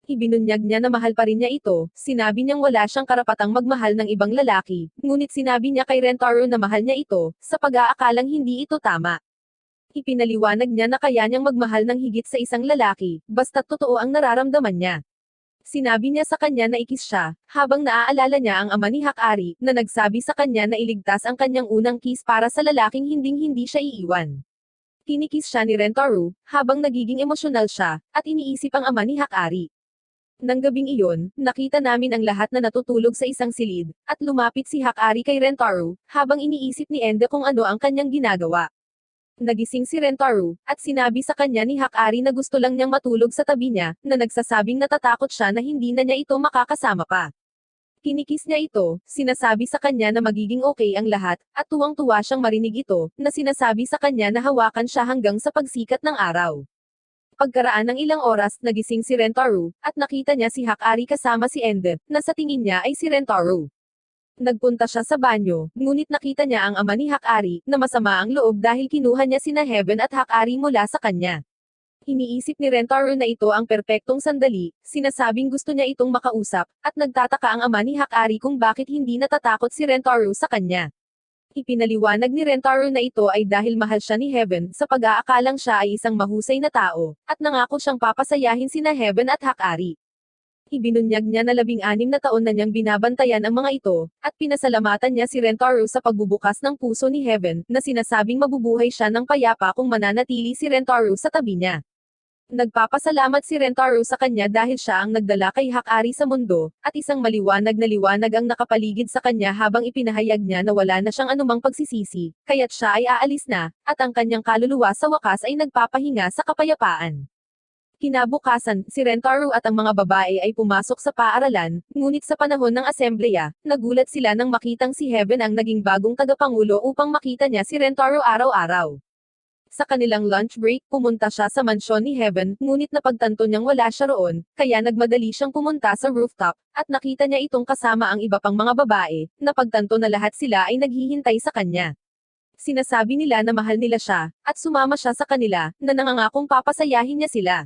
Ibinunyag niya na mahal pa rin niya ito, sinabi niyang wala siyang karapatang magmahal ng ibang lalaki, ngunit sinabi niya kay Rentaro na mahal niya ito, sa pag-aakalang hindi ito tama. Ipinaliwanag niya na kaya niyang magmahal ng higit sa isang lalaki, basta't totoo ang nararamdaman niya. Sinabi niya sa kanya na ikis siya, habang naaalala niya ang ama ni Hakari, na nagsabi sa kanya na iligtas ang kanyang unang kiss para sa lalaking hinding-hindi siya iiwan. Kinikis siya ni Rentaro, habang nagiging emosyonal siya, at iniisip ang ama ni Hakari. Nang gabing iyon, nakita namin ang lahat na natutulog sa isang silid, at lumapit si Hakari kay Rentaro, habang iniisip ni Ende kung ano ang kanyang ginagawa. Nagising si Rentaro, at sinabi sa kanya ni Hakari na gusto lang niyang matulog sa tabi niya, na nagsasabing natatakot siya na hindi na niya ito makakasama pa. Kinikis niya ito, sinasabi sa kanya na magiging okay ang lahat, at tuwang-tuwa siyang marinig ito, na sinasabi sa kanya na hawakan siya hanggang sa pagsikat ng araw. Pagkaraan ng ilang oras, nagising si Rentaro, at nakita niya si Hakari kasama si Ende, na sa tingin niya ay si Rentaro. Nagpunta siya sa banyo, ngunit nakita niya ang ama ni Hakari, na masama ang loob dahil kinuha niya sina Heaven at Hakari mula sa kanya. Iniisip ni Rentaro na ito ang perpektong sandali, sinasabing gusto niya itong makausap, at nagtataka ang ama ni Hakari kung bakit hindi natatakot si Rentaro sa kanya. Ipinaliwanag ni Rentaro na ito ay dahil mahal siya ni Heaven sa pag-aakalang siya ay isang mahusay na tao, at nangako siyang papasayahin sina Heaven at Hakari. Ibinunyag niya na 16 na taon na niyang binabantayan ang mga ito, at pinasalamatan niya si Rentaro sa pagbubukas ng puso ni Heaven, na sinasabing mabubuhay siya ng payapa kung mananatili si Rentaro sa tabi niya. Nagpapasalamat si Rentaro sa kanya dahil siya ang nagdala kay Hakari sa mundo, at isang maliwanag na liwanag ang nakapaligid sa kanya habang ipinahayag niya na wala na siyang anumang pagsisisi, kaya't siya ay aalis na, at ang kanyang kaluluwa sa wakas ay nagpapahinga sa kapayapaan. Kinabukasan, si Rentaro at ang mga babae ay pumasok sa paaralan, ngunit sa panahon ng asembleya, nagulat sila nang makitang si Heaven ang naging bagong tagapangulo upang makita niya si Rentaro araw-araw. Sa kanilang lunch break, pumunta siya sa mansyon ni Heaven, ngunit napagtanto niyang wala siya roon, kaya nagmadali siyang pumunta sa rooftop, at nakita niya itong kasama ang iba pang mga babae, napagtanto na lahat sila ay naghihintay sa kanya. Sinasabi nila na mahal nila siya, at sumama siya sa kanila, na nangangakong papasayahin niya sila.